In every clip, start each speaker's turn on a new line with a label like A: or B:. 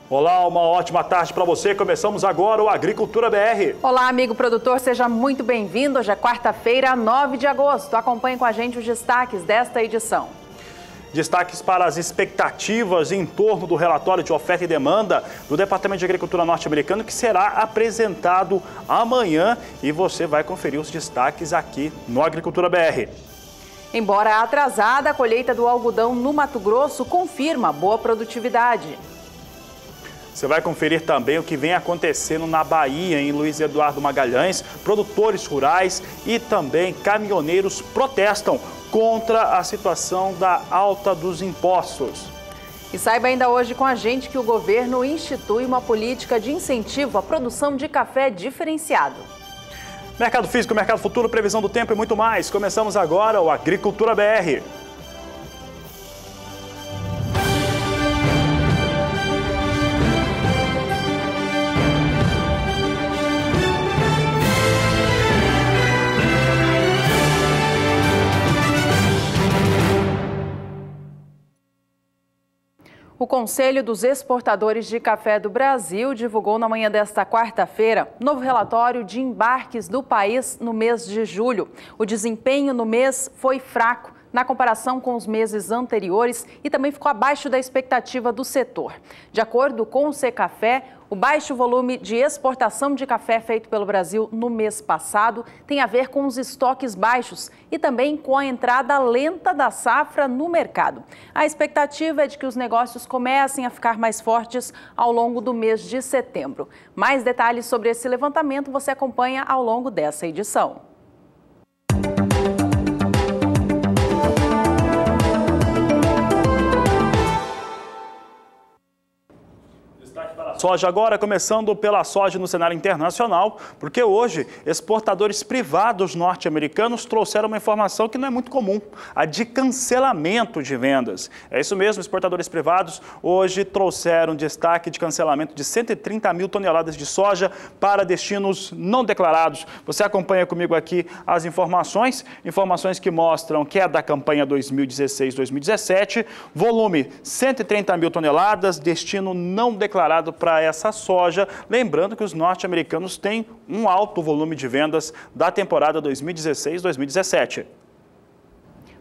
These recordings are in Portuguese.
A: Olá, uma ótima tarde para você. Começamos agora o Agricultura BR.
B: Olá, amigo produtor, seja muito bem-vindo. Hoje é quarta-feira, 9 de agosto. Acompanhe com a gente os destaques desta edição.
A: Destaques para as expectativas em torno do relatório de oferta e demanda do Departamento de Agricultura norte-americano, que será apresentado amanhã, e você vai conferir os destaques aqui no Agricultura BR.
B: Embora atrasada, a colheita do algodão no Mato Grosso confirma boa produtividade.
A: Você vai conferir também o que vem acontecendo na Bahia, em Luiz Eduardo Magalhães. Produtores rurais e também caminhoneiros protestam contra a situação da alta dos impostos.
B: E saiba ainda hoje com a gente que o governo institui uma política de incentivo à produção de café diferenciado.
A: Mercado físico, mercado futuro, previsão do tempo e muito mais. Começamos agora o Agricultura BR.
B: O Conselho dos Exportadores de Café do Brasil divulgou na manhã desta quarta-feira novo relatório de embarques do país no mês de julho. O desempenho no mês foi fraco na comparação com os meses anteriores e também ficou abaixo da expectativa do setor. De acordo com o Secafé, o baixo volume de exportação de café feito pelo Brasil no mês passado tem a ver com os estoques baixos e também com a entrada lenta da safra no mercado. A expectativa é de que os negócios comecem a ficar mais fortes ao longo do mês de setembro. Mais detalhes sobre esse levantamento você acompanha ao longo dessa edição.
A: Soja agora, começando pela soja no cenário internacional, porque hoje exportadores privados norte-americanos trouxeram uma informação que não é muito comum, a de cancelamento de vendas. É isso mesmo, exportadores privados hoje trouxeram destaque de cancelamento de 130 mil toneladas de soja para destinos não declarados. Você acompanha comigo aqui as informações que mostram que é da campanha 2016-2017, volume 130 mil toneladas, destino não declarado para essa soja, lembrando que os norte-americanos têm um alto volume de vendas da temporada 2016-2017.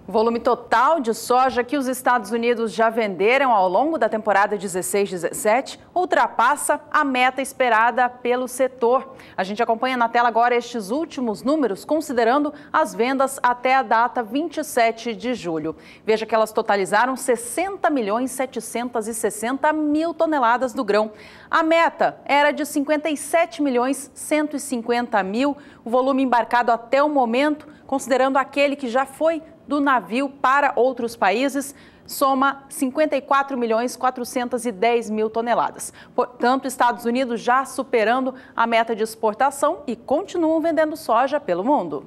B: O volume total de soja que os Estados Unidos já venderam ao longo da temporada 16-17 ultrapassa a meta esperada pelo setor. A gente acompanha na tela agora estes últimos números, considerando as vendas até a data 27 de julho. Veja que elas totalizaram 60.760.000 toneladas do grão. A meta era de 57.150.000, o volume embarcado até o momento, considerando aquele que já foi do navio para outros países, soma 54.410.000 toneladas. Portanto, Estados Unidos já superando a meta de exportação e continuam vendendo soja pelo mundo.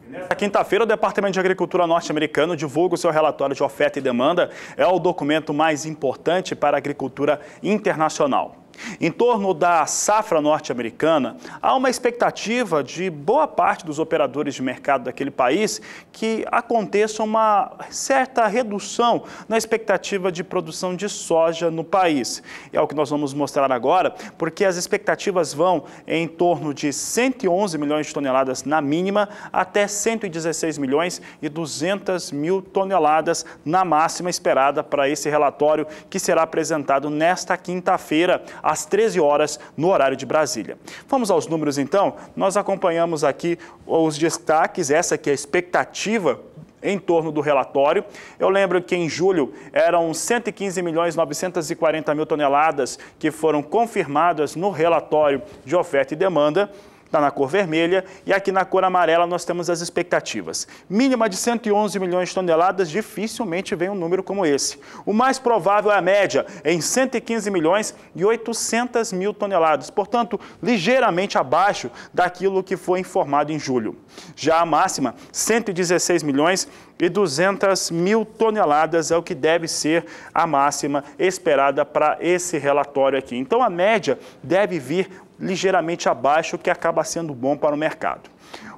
A: Nesta quinta-feira, o Departamento de Agricultura norte-americano divulga o seu relatório de oferta e demanda. É o documento mais importante para a agricultura internacional. Em torno da safra norte-americana, há uma expectativa de boa parte dos operadores de mercado daquele país que aconteça uma certa redução na expectativa de produção de soja no país. É o que nós vamos mostrar agora, porque as expectativas vão em torno de 111 milhões de toneladas na mínima até 116 milhões e 200 mil toneladas na máxima esperada para esse relatório que será apresentado nesta quinta-feira, às 13 horas, no horário de Brasília. Vamos aos números, então. Nós acompanhamos aqui os destaques, essa aqui é a expectativa em torno do relatório. Eu lembro que em julho eram 115.940.000 toneladas que foram confirmadas no relatório de oferta e demanda. Está na cor vermelha, e aqui na cor amarela nós temos as expectativas. Mínima de 111 milhões de toneladas, dificilmente vem um número como esse. O mais provável é a média, em 115 milhões e 800 mil toneladas, portanto, ligeiramente abaixo daquilo que foi informado em julho. Já a máxima, 116 milhões e 200 mil toneladas é o que deve ser a máxima esperada para esse relatório aqui. Então, a média deve vir ligeiramente abaixo, o que acaba sendo bom para o mercado.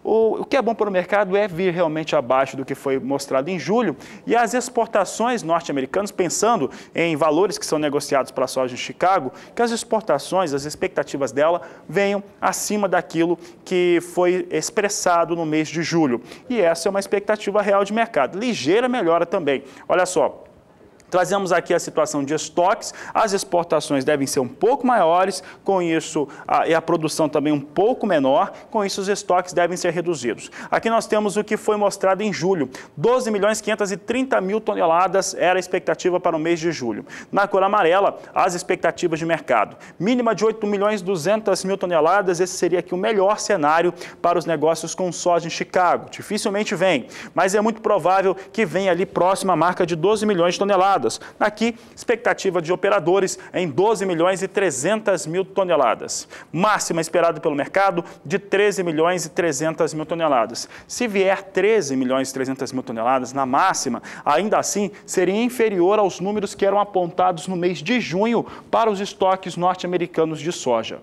A: O que é bom para o mercado é vir realmente abaixo do que foi mostrado em julho, e as exportações norte-americanas, pensando em valores que são negociados para a soja em Chicago, que as exportações, as expectativas dela venham acima daquilo que foi expressado no mês de julho. E essa é uma expectativa real de mercado. Ligeira melhora também. Olha só. Trazemos aqui a situação de estoques, as exportações devem ser um pouco maiores, com isso a produção também um pouco menor, com isso os estoques devem ser reduzidos. Aqui nós temos o que foi mostrado em julho, 12.530.000 toneladas era a expectativa para o mês de julho. Na cor amarela, as expectativas de mercado, mínima de 8.200.000 toneladas, esse seria aqui o melhor cenário para os negócios com soja em Chicago. Dificilmente vem, mas é muito provável que venha ali próxima à marca de 12 milhões de toneladas. Aqui, expectativa de operadores em 12.300.000 toneladas. Máxima esperada pelo mercado de 13.300.000 toneladas. Se vier 13.300.000 toneladas na máxima, ainda assim seria inferior aos números que eram apontados no mês de junho para os estoques norte-americanos de soja.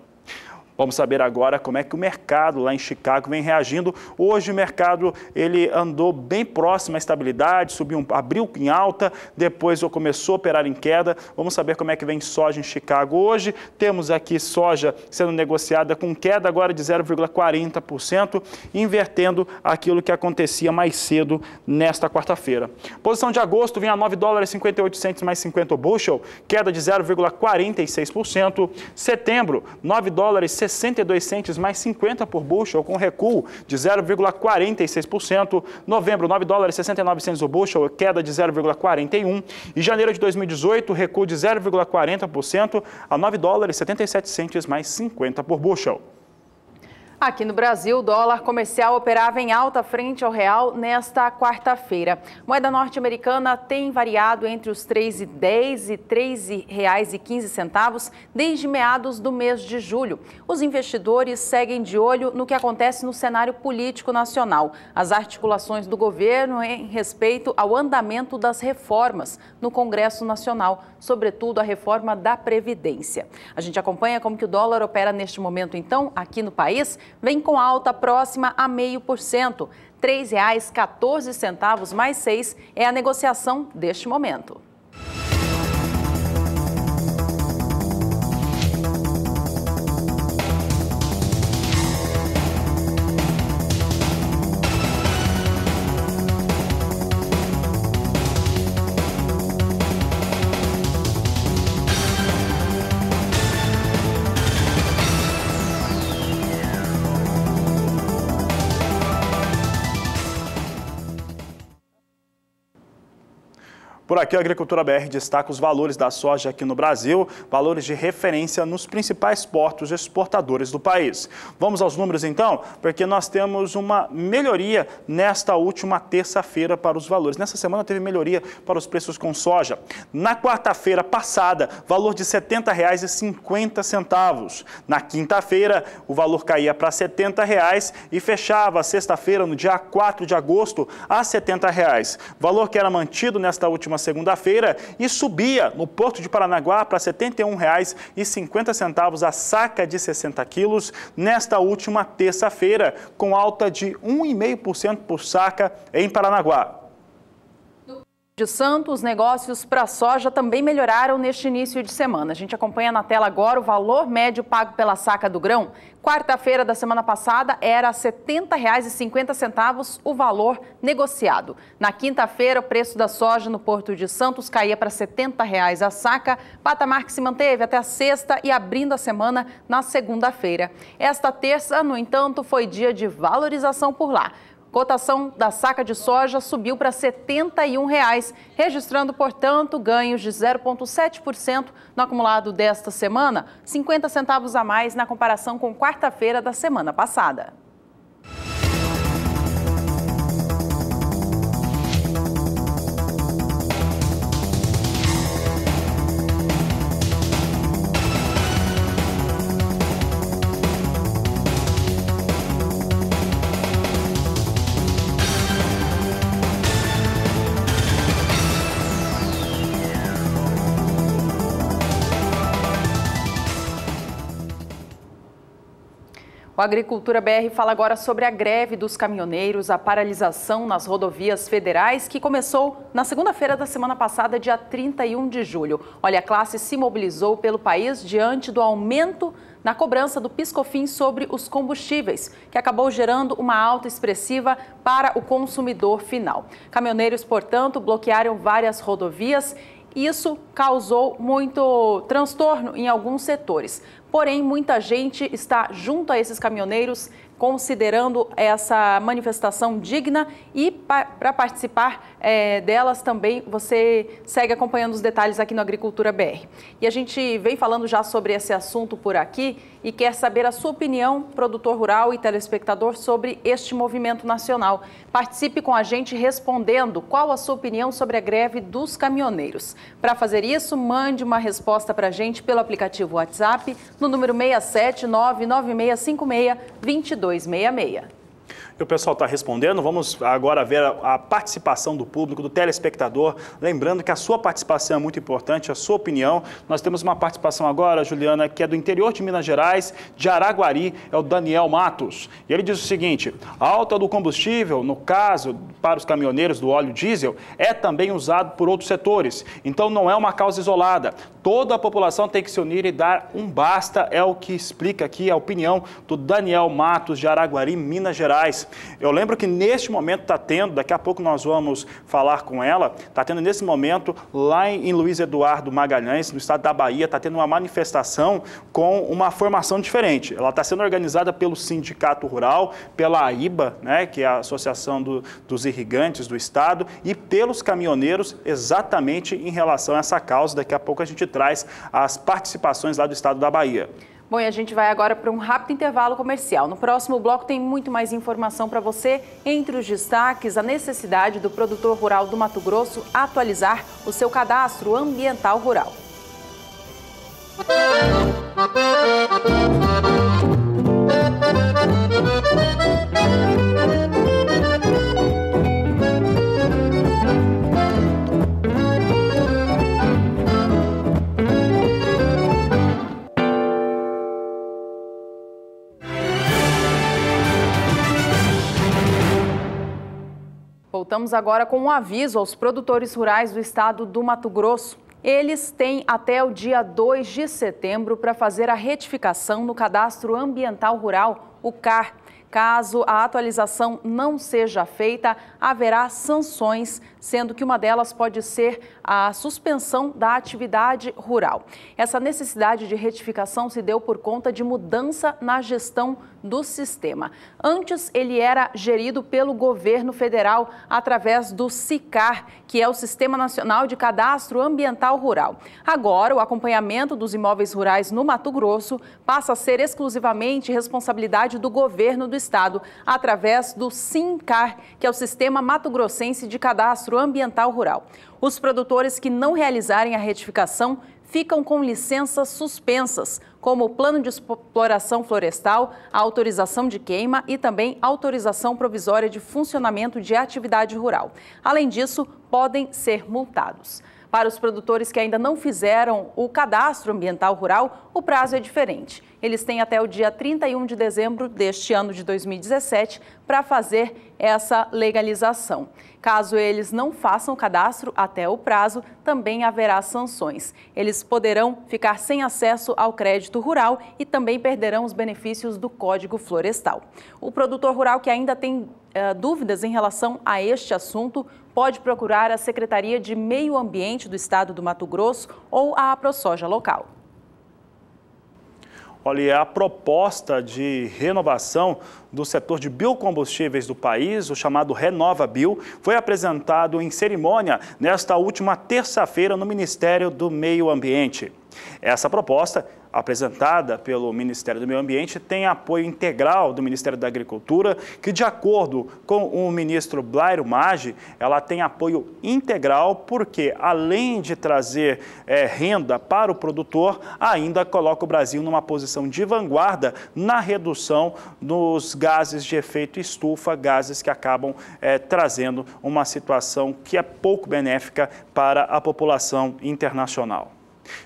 A: Vamos saber agora como é que o mercado lá em Chicago vem reagindo. Hoje o mercado ele andou bem próximo à estabilidade, abriu em alta, depois começou a operar em queda. Vamos saber como é que vem soja em Chicago hoje. Temos aqui soja sendo negociada com queda agora de 0,40%, invertendo aquilo que acontecia mais cedo nesta quarta-feira. Posição de agosto vinha a $9,58 mais 50 o bushel, queda de 0,46%. Setembro, $9,62 mais 50 por bushel, com recuo de 0,46%. Novembro, $9,69 o bushel, queda de 0,41%. E janeiro de 2018, recuo de 0,40% a $9,77 mais 50 por bushel.
B: Aqui no Brasil, o dólar comercial operava em alta frente ao real nesta quarta-feira. Moeda norte-americana tem variado entre os R$ 3,10 e R$ 3,15 desde meados do mês de julho. Os investidores seguem de olho no que acontece no cenário político nacional, as articulações do governo em respeito ao andamento das reformas no Congresso Nacional, sobretudo a reforma da Previdência. A gente acompanha como que o dólar opera neste momento, então, aqui no país. Vem com alta próxima a 0,5%. R$ 3,14 mais 6 é a negociação deste momento.
A: Por aqui, a Agricultura BR destaca os valores da soja aqui no Brasil, valores de referência nos principais portos exportadores do país. Vamos aos números então, porque nós temos uma melhoria nesta última terça-feira para os valores. Nessa semana teve melhoria para os preços com soja. Na quarta-feira passada, valor de R$ 70,50. Na quinta-feira, o valor caía para R$ 70 e fechava a sexta-feira, no dia 4 de agosto, a R$ 70. Valor que era mantido nesta última segunda-feira e subia no Porto de Paranaguá para R$ 71,50 a saca de 60 quilos nesta última terça-feira, com alta de 1,5% por saca em Paranaguá.
B: De Santos, os negócios para soja também melhoraram neste início de semana. A gente acompanha na tela agora o valor médio pago pela saca do grão. Quarta-feira da semana passada era R$ 70,50 o valor negociado. Na quinta-feira, o preço da soja no Porto de Santos caía para R$ 70 a saca, patamar que se manteve até a sexta e abrindo a semana na segunda-feira. Esta terça, no entanto, foi dia de valorização por lá. Cotação da saca de soja subiu para R$ 71, registrando, portanto, ganhos de 0,7% no acumulado desta semana, 50 centavos a mais na comparação com quarta-feira da semana passada. O Agricultura BR fala agora sobre a greve dos caminhoneiros, a paralisação nas rodovias federais, que começou na segunda-feira da semana passada, dia 31 de julho. Olha, a classe se mobilizou pelo país diante do aumento na cobrança do PIS/COFINS sobre os combustíveis, que acabou gerando uma alta expressiva para o consumidor final. Caminhoneiros, portanto, bloquearam várias rodovias. Isso causou muito transtorno em alguns setores. Porém, muita gente está junto a esses caminhoneiros, considerando essa manifestação digna, e para participar delas também você segue acompanhando os detalhes aqui no Agricultura BR. E a gente vem falando já sobre esse assunto por aqui e quer saber a sua opinião, produtor rural e telespectador, sobre este movimento nacional. Participe com a gente respondendo qual a sua opinião sobre a greve dos caminhoneiros. Para fazer isso, mande uma resposta para a gente pelo aplicativo WhatsApp no número 67996562266.
A: E o pessoal está respondendo. Vamos agora ver a participação do público, do telespectador. Lembrando que a sua participação é muito importante, a sua opinião. Nós temos uma participação agora, Juliana, que é do interior de Minas Gerais, de Araguari, é o Daniel Matos. E ele diz o seguinte: a alta do combustível, no caso, para os caminhoneiros do óleo diesel, é também usado por outros setores. Então não é uma causa isolada. Toda a população tem que se unir e dar um basta, é o que explica aqui a opinião do Daniel Matos, de Araguari, Minas Gerais. Eu lembro que neste momento está tendo, daqui a pouco nós vamos falar com ela, está tendo nesse momento lá em Luiz Eduardo Magalhães, no estado da Bahia, está tendo uma manifestação com uma formação diferente. Ela está sendo organizada pelo Sindicato Rural, pela AIBA, né, que é a Associação dos Irrigantes do Estado, e pelos caminhoneiros, exatamente em relação a essa causa. Daqui a pouco a gente traz as participações lá do estado da Bahia.
B: Bom, e a gente vai agora para um rápido intervalo comercial. No próximo bloco tem muito mais informação para você. Entre os destaques, a necessidade do produtor rural do Mato Grosso atualizar o seu cadastro ambiental rural. Voltamos agora com um aviso aos produtores rurais do estado do Mato Grosso. Eles têm até o dia 2 de setembro para fazer a retificação no Cadastro Ambiental Rural, o CAR. Caso a atualização não seja feita, haverá sanções, sendo que uma delas pode ser a suspensão da atividade rural. Essa necessidade de retificação se deu por conta de mudança na gestão do sistema. Antes, ele era gerido pelo governo federal através do SICAR, que é o Sistema Nacional de Cadastro Ambiental Rural. Agora, o acompanhamento dos imóveis rurais no Mato Grosso passa a ser exclusivamente responsabilidade do governo do estado, através do SINCAR, que é o Sistema Mato Grossense de Cadastro Ambiental Rural. Os produtores que não realizarem a retificação ficam com licenças suspensas, como o plano de exploração florestal, a autorização de queima e também autorização provisória de funcionamento de atividade rural. Além disso, podem ser multados. Para os produtores que ainda não fizeram o cadastro ambiental rural, o prazo é diferente. Eles têm até o dia 31 de dezembro deste ano de 2017 para fazer essa legalização. Caso eles não façam o cadastro até o prazo, também haverá sanções. Eles poderão ficar sem acesso ao crédito rural e também perderão os benefícios do Código Florestal. O produtor rural que ainda tem dúvidas em relação a este assunto pode procurar a Secretaria de Meio Ambiente do Estado do Mato Grosso ou a AproSoja local.
A: Olha, a proposta de renovação do setor de biocombustíveis do país, o chamado RenovaBio, foi apresentado em cerimônia nesta última terça-feira no Ministério do Meio Ambiente. Essa proposta, apresentada pelo Ministério do Meio Ambiente, tem apoio integral do Ministério da Agricultura, que, de acordo com o ministro Blairo Maggi, ela tem apoio integral porque, além de trazer renda para o produtor, ainda coloca o Brasil numa posição de vanguarda na redução dos gases de efeito estufa, gases que acabam trazendo uma situação que é pouco benéfica para a população internacional.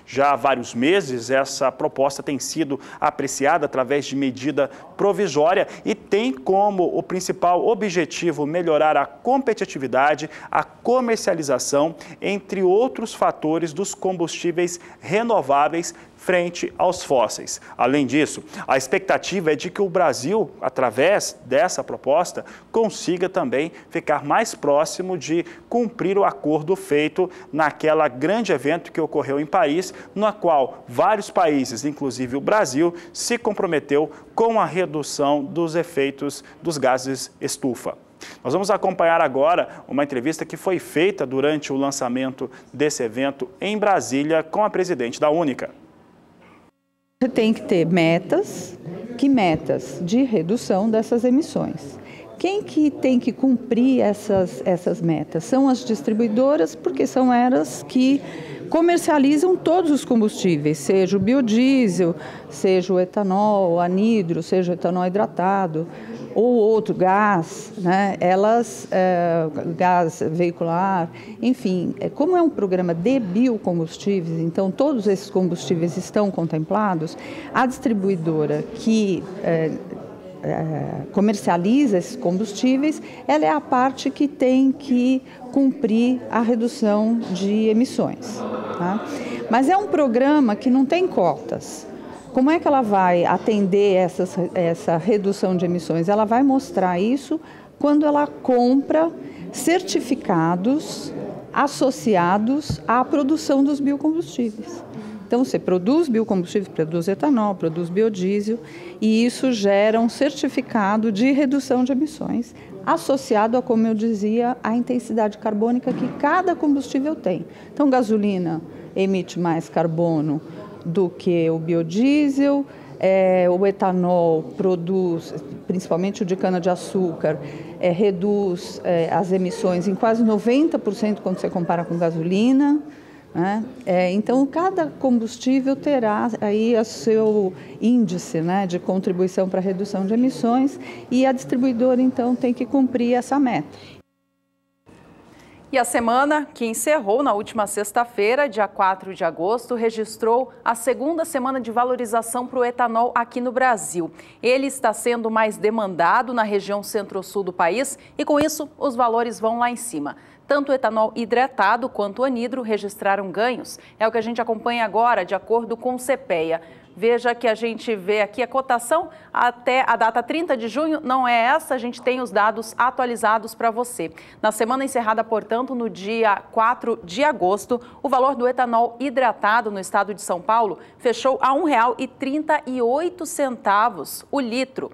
A: Já há vários meses, essa proposta tem sido apreciada através de medida provisória e tem como o principal objetivo melhorar a competitividade, a comercialização, entre outros fatores dos combustíveis renováveis frente aos fósseis. Além disso, a expectativa é de que o Brasil, através dessa proposta, consiga também ficar mais próximo de cumprir o acordo feito naquela grande evento que ocorreu em Paris, no qual vários países, inclusive o Brasil, se comprometeu com a redução dos efeitos dos gases estufa. Nós vamos acompanhar agora uma entrevista que foi feita durante o lançamento desse evento em Brasília com a presidente da Única.
C: Você tem que ter metas de redução dessas emissões. Quem que tem que cumprir essas metas? São as distribuidoras, porque são elas que comercializam todos os combustíveis, seja o biodiesel, seja o etanol, o anidro, seja o etanol hidratado, ou outro gás, né? Gás veicular, enfim, como é um programa de biocombustíveis, então todos esses combustíveis estão contemplados, a distribuidora que comercializa esses combustíveis, ela é a parte que tem que cumprir a redução de emissões. Tá? Mas é um programa que não tem cotas. Como é que ela vai atender essa redução de emissões? Ela vai mostrar isso quando ela compra certificados associados à produção dos biocombustíveis. Então, você produz biocombustíveis, produz etanol, produz biodiesel, e isso gera um certificado de redução de emissões, associado a, como eu dizia, a intensidade carbônica que cada combustível tem. Então, gasolina emite mais carbono do que o biodiesel, o etanol produz, principalmente o de cana-de-açúcar, reduz as emissões em quase 90% quando você compara com gasolina. Né? Então, cada combustível terá aí o seu índice, né, de contribuição para a redução de emissões e a distribuidora, então, tem que cumprir essa meta.
B: E a semana que encerrou na última sexta-feira, dia 4 de agosto, registrou a segunda semana de valorização para o etanol aqui no Brasil. Ele está sendo mais demandado na região centro-sul do país e, com isso, os valores vão lá em cima. Tanto o etanol hidratado quanto o anidro registraram ganhos. É o que a gente acompanha agora, de acordo com o CPEA. Veja que a gente vê aqui a cotação até a data 30 de junho, não é essa, a gente tem os dados atualizados para você. Na semana encerrada, portanto, no dia 4 de agosto, o valor do etanol hidratado no estado de São Paulo fechou a R$ 1,38 o litro.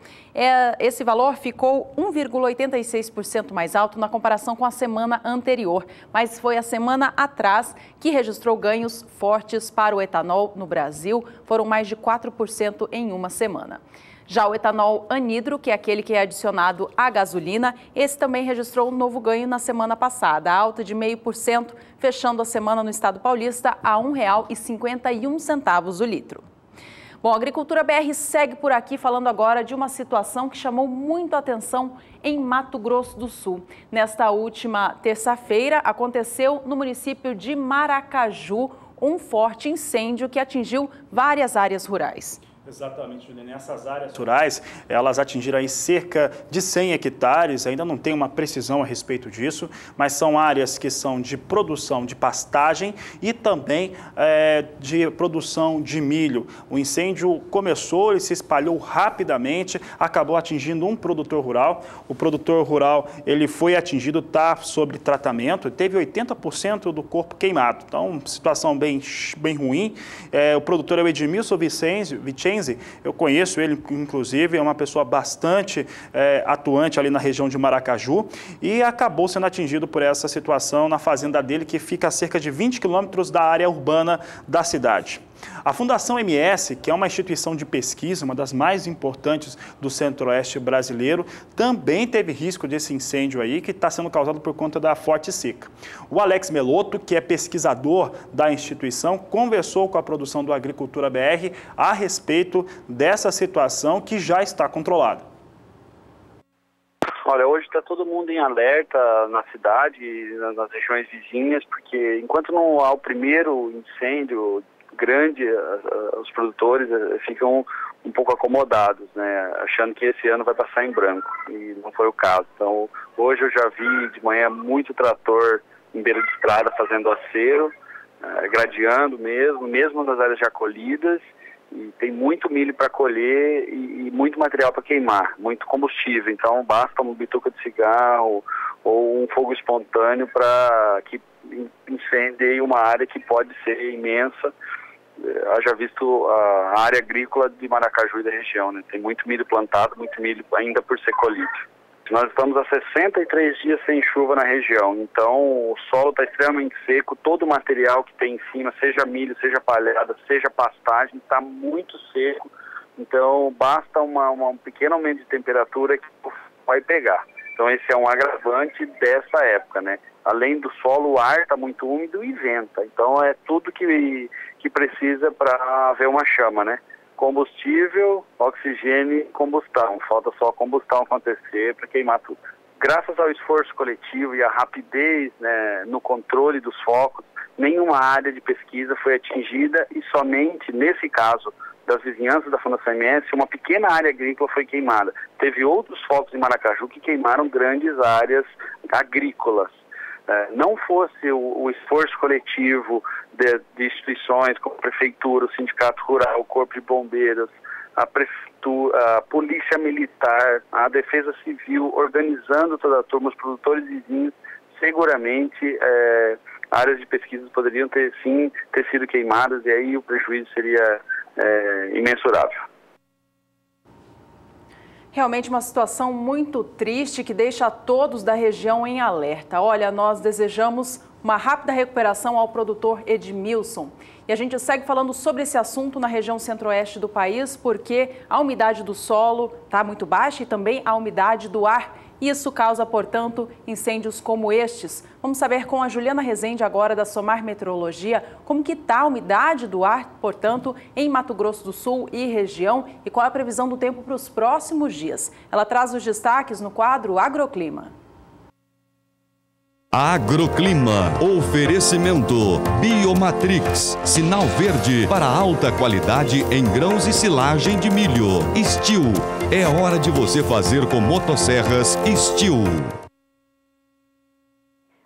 B: Esse valor ficou 1,86% mais alto na comparação com a semana anterior, mas foi a semana atrás que registrou ganhos fortes para o etanol no Brasil, foram mais de 4% em uma semana. Já o etanol anidro, que é aquele que é adicionado à gasolina, esse também registrou um novo ganho na semana passada, alta de 0,5%, fechando a semana no estado paulista a R$ 1,51 o litro. Bom, a Agricultura BR segue por aqui falando agora de uma situação que chamou muito a atenção em Mato Grosso do Sul. Nesta última terça-feira, aconteceu no município de Maracaju um forte incêndio que atingiu várias áreas rurais.
A: Exatamente, Juliana. Essas áreas rurais, elas atingiram aí cerca de 100 hectares, ainda não tem uma precisão a respeito disso, mas são áreas que são de produção de pastagem e também de produção de milho. O incêndio começou, ele se espalhou rapidamente, acabou atingindo um produtor rural. O produtor rural, ele foi atingido, está sob tratamento, teve 80% do corpo queimado. Então, situação bem ruim. O produtor é o Edmilson Vicenzi, eu conheço ele, inclusive, é uma pessoa bastante atuante ali na região de Maracaju e acabou sendo atingido por essa situação na fazenda dele, que fica a cerca de 20 quilômetros da área urbana da cidade. A Fundação MS, que é uma instituição de pesquisa, uma das mais importantes do centro-oeste brasileiro, também teve risco desse incêndio aí, que está sendo causado por conta da forte seca. O Alex Melotto, que é pesquisador da instituição, conversou com a produção do Agricultura BR a respeito dessa situação que já está controlada.
D: Olha, hoje está todo mundo em alerta na cidade e nas regiões vizinhas, porque enquanto não há o primeiro incêndio grande, os produtores ficam um pouco acomodados, né, achando que esse ano vai passar em branco, e não foi o caso. Então, hoje eu já vi de manhã muito trator em beira de estrada fazendo acero, gradeando mesmo nas áreas já colhidas, e tem muito milho para colher e muito material para queimar, muito combustível. Então, basta uma bituca de cigarro ou um fogo espontâneo para que incendeie uma área que pode ser imensa. Haja visto a área agrícola de Maracaju e da região, né? Tem muito milho plantado, muito milho ainda por ser colhido. Nós estamos há 63 dias sem chuva na região, então o solo está extremamente seco, todo o material que tem em cima, seja milho, seja palhada, seja pastagem, está muito seco, então basta um pequeno aumento de temperatura que vai pegar. Então esse é um agravante dessa época, né? Além do solo, o ar está muito úmido e venta, então é tudo que precisa para haver uma chama, né? Combustível, oxigênio e combustão. Falta só a combustão acontecer para queimar tudo. Graças ao esforço coletivo e à rapidez, né, no controle dos focos, nenhuma área de pesquisa foi atingida e somente, nesse caso das vizinhanças da Fundação MS, uma pequena área agrícola foi queimada. Teve outros focos em Maracaju que queimaram grandes áreas agrícolas. Não fosse o esforço coletivo de instituições como a Prefeitura, o Sindicato Rural, o Corpo de Bombeiros, a Prefeitura, a Polícia Militar, a Defesa Civil, organizando toda a turma, os produtores vizinhos, seguramente áreas de pesquisa poderiam ter sido queimadas e aí o prejuízo seria imensurável.
B: Realmente uma situação muito triste que deixa todos da região em alerta. Olha, nós desejamos uma rápida recuperação ao produtor Edmilson. E a gente segue falando sobre esse assunto na região centro-oeste do país, porque a umidade do solo está muito baixa e também a umidade do ar. Isso causa, portanto, incêndios como estes. Vamos saber com a Juliana Rezende agora da Somar Meteorologia como que está a umidade do ar, portanto, em Mato Grosso do Sul e região e qual é a previsão do tempo para os próximos dias. Ela traz os destaques no quadro Agroclima.
E: Agroclima, oferecimento Biomatrix, sinal verde para alta qualidade em grãos e silagem de milho. Steel, é hora de você fazer com motosserras Steel.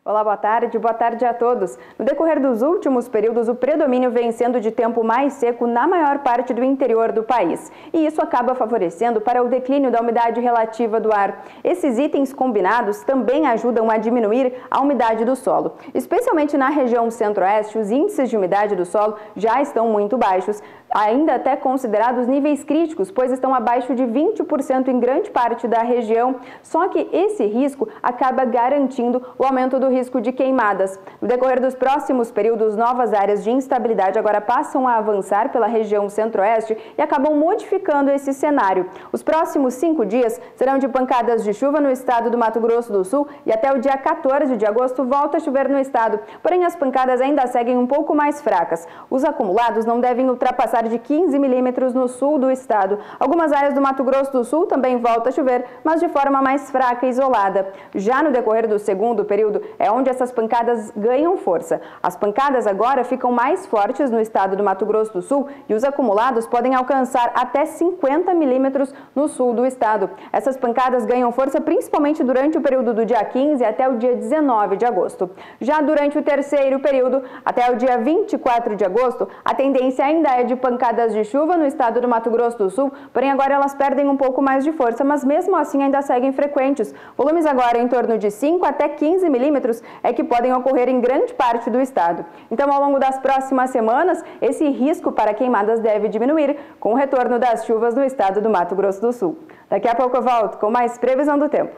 F: Olá, boa tarde a todos. No decorrer dos últimos períodos, o predomínio vem sendo de tempo mais seco na maior parte do interior do país. E isso acaba favorecendo para o declínio da umidade relativa do ar. Esses itens combinados também ajudam a diminuir a umidade do solo. Especialmente na região centro-oeste, os índices de umidade do solo já estão muito baixos, ainda até considerados níveis críticos, pois estão abaixo de 20% em grande parte da região. Só que esse risco acaba garantindo o aumento do risco de queimadas. No decorrer dos próximos períodos, novas áreas de instabilidade agora passam a avançar pela região centro-oeste e acabam modificando esse cenário. Os próximos 5 dias serão de pancadas de chuva no estado do Mato Grosso do Sul e até o dia 14 de agosto volta a chover no estado. Porém, as pancadas ainda seguem um pouco mais fracas. Os acumulados não devem ultrapassar de 15 milímetros no sul do estado. Algumas áreas do Mato Grosso do Sul também volta a chover, mas de forma mais fraca e isolada. Já no decorrer do segundo período, é onde essas pancadas ganham força. As pancadas agora ficam mais fortes no estado do Mato Grosso do Sul e os acumulados podem alcançar até 50 milímetros no sul do estado. Essas pancadas ganham força principalmente durante o período do dia 15 até o dia 19 de agosto. Já durante o terceiro período, até o dia 24 de agosto, a tendência ainda é de pancadas de chuva no estado do Mato Grosso do Sul, porém agora elas perdem um pouco mais de força, mas mesmo assim ainda seguem frequentes. Volumes agora em torno de 5 até 15 milímetros é que podem ocorrer em grande parte do estado. Então, ao longo das próximas semanas, esse risco para queimadas deve diminuir com o retorno das chuvas no estado do Mato Grosso do Sul. Daqui a pouco eu volto com mais previsão do tempo.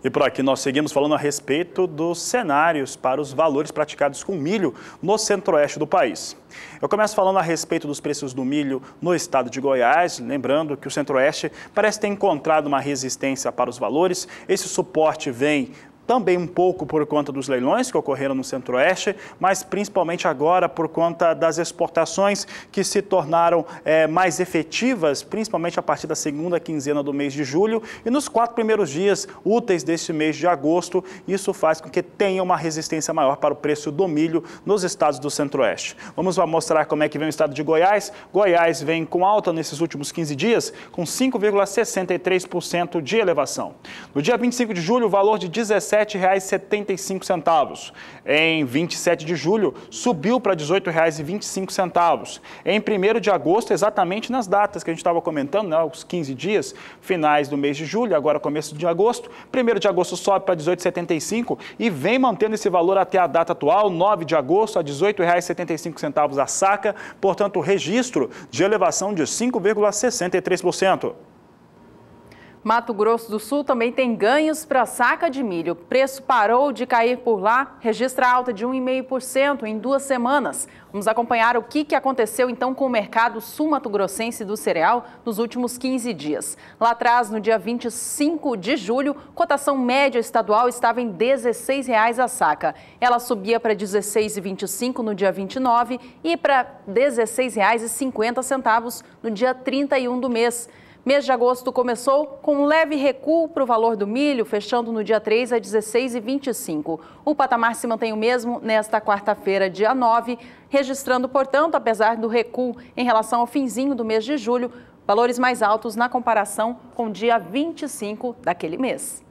A: E por aqui nós seguimos falando a respeito dos cenários para os valores praticados com milho no centro-oeste do país. Eu começo falando a respeito dos preços do milho no estado de Goiás, lembrando que o centro-oeste parece ter encontrado uma resistência para os valores. Esse suporte vem também um pouco por conta dos leilões que ocorreram no Centro-Oeste, mas principalmente agora por conta das exportações que se tornaram mais efetivas, principalmente a partir da segunda quinzena do mês de julho e nos 4 primeiros dias úteis deste mês de agosto. Isso faz com que tenha uma resistência maior para o preço do milho nos estados do Centro-Oeste. Vamos mostrar como é que vem o estado de Goiás. Goiás vem com alta nesses últimos 15 dias, com 5,63% de elevação. No dia 25 de julho, o valor de R$ 17,75. Em 27 de julho, subiu para R$ 18,25. Em 1º de agosto, exatamente nas datas que a gente estava comentando, né, os 15 dias finais do mês de julho, agora começo de agosto, 1º de agosto sobe para R$ 18,75 e vem mantendo esse valor até a data atual, 9 de agosto, a R$ 18,75 a saca, portanto, registro de elevação de 5,63%.
B: Mato Grosso do Sul também tem ganhos para a saca de milho. O preço parou de cair por lá, registra alta de 1,5% em 2 semanas. Vamos acompanhar o que aconteceu então com o mercado sul-mato-grossense do cereal nos últimos 15 dias. Lá atrás, no dia 25 de julho, cotação média estadual estava em R$ 16,00 a saca. Ela subia para R$ 16,25 no dia 29 e para R$ 16,50 no dia 31 do mês. Mês de agosto começou com um leve recuo para o valor do milho, fechando no dia 3 a R$ 16,25. O patamar se mantém o mesmo nesta quarta-feira, dia 9, registrando, portanto, apesar do recuo em relação ao finzinho do mês de julho, valores mais altos na comparação com o dia 25 daquele mês.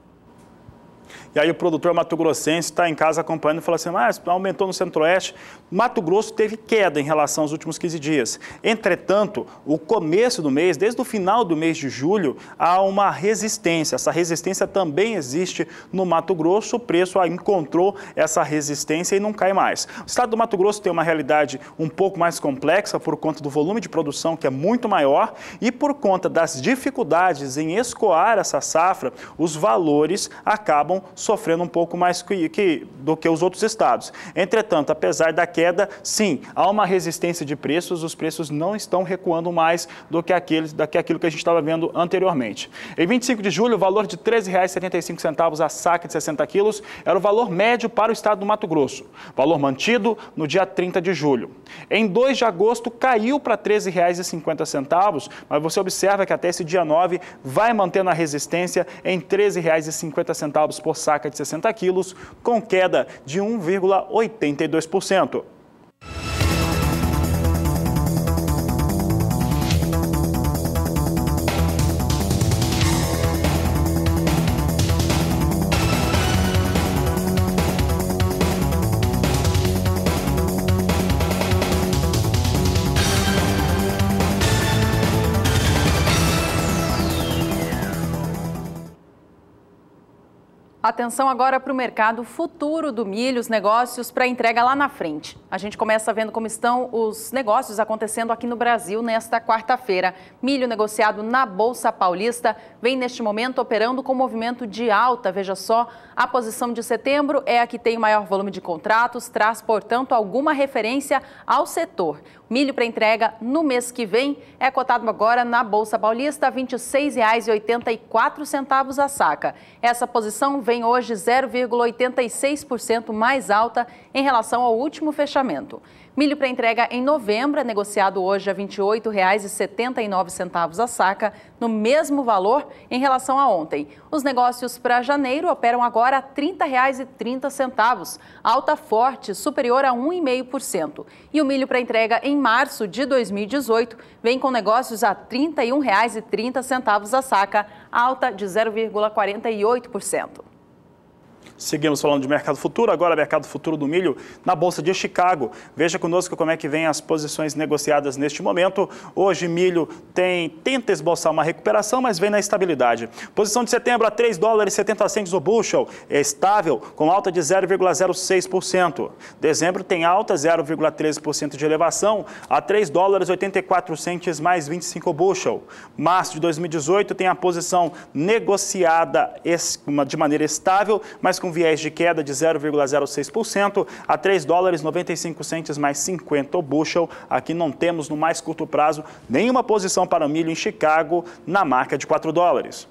A: E aí o produtor mato-grossense está em casa acompanhando e fala assim, mas aumentou no Centro-Oeste. Mato Grosso teve queda em relação aos últimos 15 dias. Entretanto, o começo do mês, desde o final do mês de julho, há uma resistência. Essa resistência também existe no Mato Grosso. O preço encontrou essa resistência e não cai mais. O estado do Mato Grosso tem uma realidade um pouco mais complexa por conta do volume de produção, que é muito maior, e por conta das dificuldades em escoar essa safra, os valores acabam sofrendo um pouco mais do que os outros estados. Entretanto, apesar da queda, sim, há uma resistência de preços, os preços não estão recuando mais do que aquilo que a gente estava vendo anteriormente. Em 25 de julho, o valor de R$ 13,75 a saca de 60 quilos era o valor médio para o estado do Mato Grosso, valor mantido no dia 30 de julho. Em 2 de agosto, caiu para R$ 13,50, mas você observa que até esse dia 9 vai mantendo a resistência em R$ 13,50 por saca de 60 quilos, com queda de 1,82%.
B: Atenção agora para o mercado futuro do milho, os negócios para entrega lá na frente. A gente começa vendo como estão os negócios acontecendo aqui no Brasil nesta quarta-feira. Milho negociado na Bolsa Paulista vem neste momento operando com movimento de alta. Veja só, a posição de setembro é a que tem o maior volume de contratos, traz, portanto, alguma referência ao setor. Milho para entrega no mês que vem é cotado agora na Bolsa Paulista a R$ 26,84 a saca. Essa posição vem hoje 0,86% mais alta em relação ao último fechamento. Milho para entrega em novembro é negociado hoje a R$ 28,79 a saca, no mesmo valor em relação a ontem. Os negócios para janeiro operam agora a R$ 30,30, alta forte, superior a 1,5%. E o milho para entrega em março de 2018 vem com negócios a R$ 31,30 a saca, alta de 0,48%.
A: Seguimos falando de mercado futuro, agora mercado futuro do milho na Bolsa de Chicago. Veja conosco como é que vem as posições negociadas neste momento. Hoje milho tenta esboçar uma recuperação, mas vem na estabilidade. Posição de setembro a $3,70 o bushel, é estável, com alta de 0,06%. Dezembro tem alta, 0,13% de elevação, a $3,84 mais 25 o bushel. Março de 2018 tem a posição negociada de maneira estável, mas com viés de queda de 0,06% a $3,95 mais 50 o bushel. Aqui não temos no mais curto prazo nenhuma posição para o milho em Chicago na marca de $4.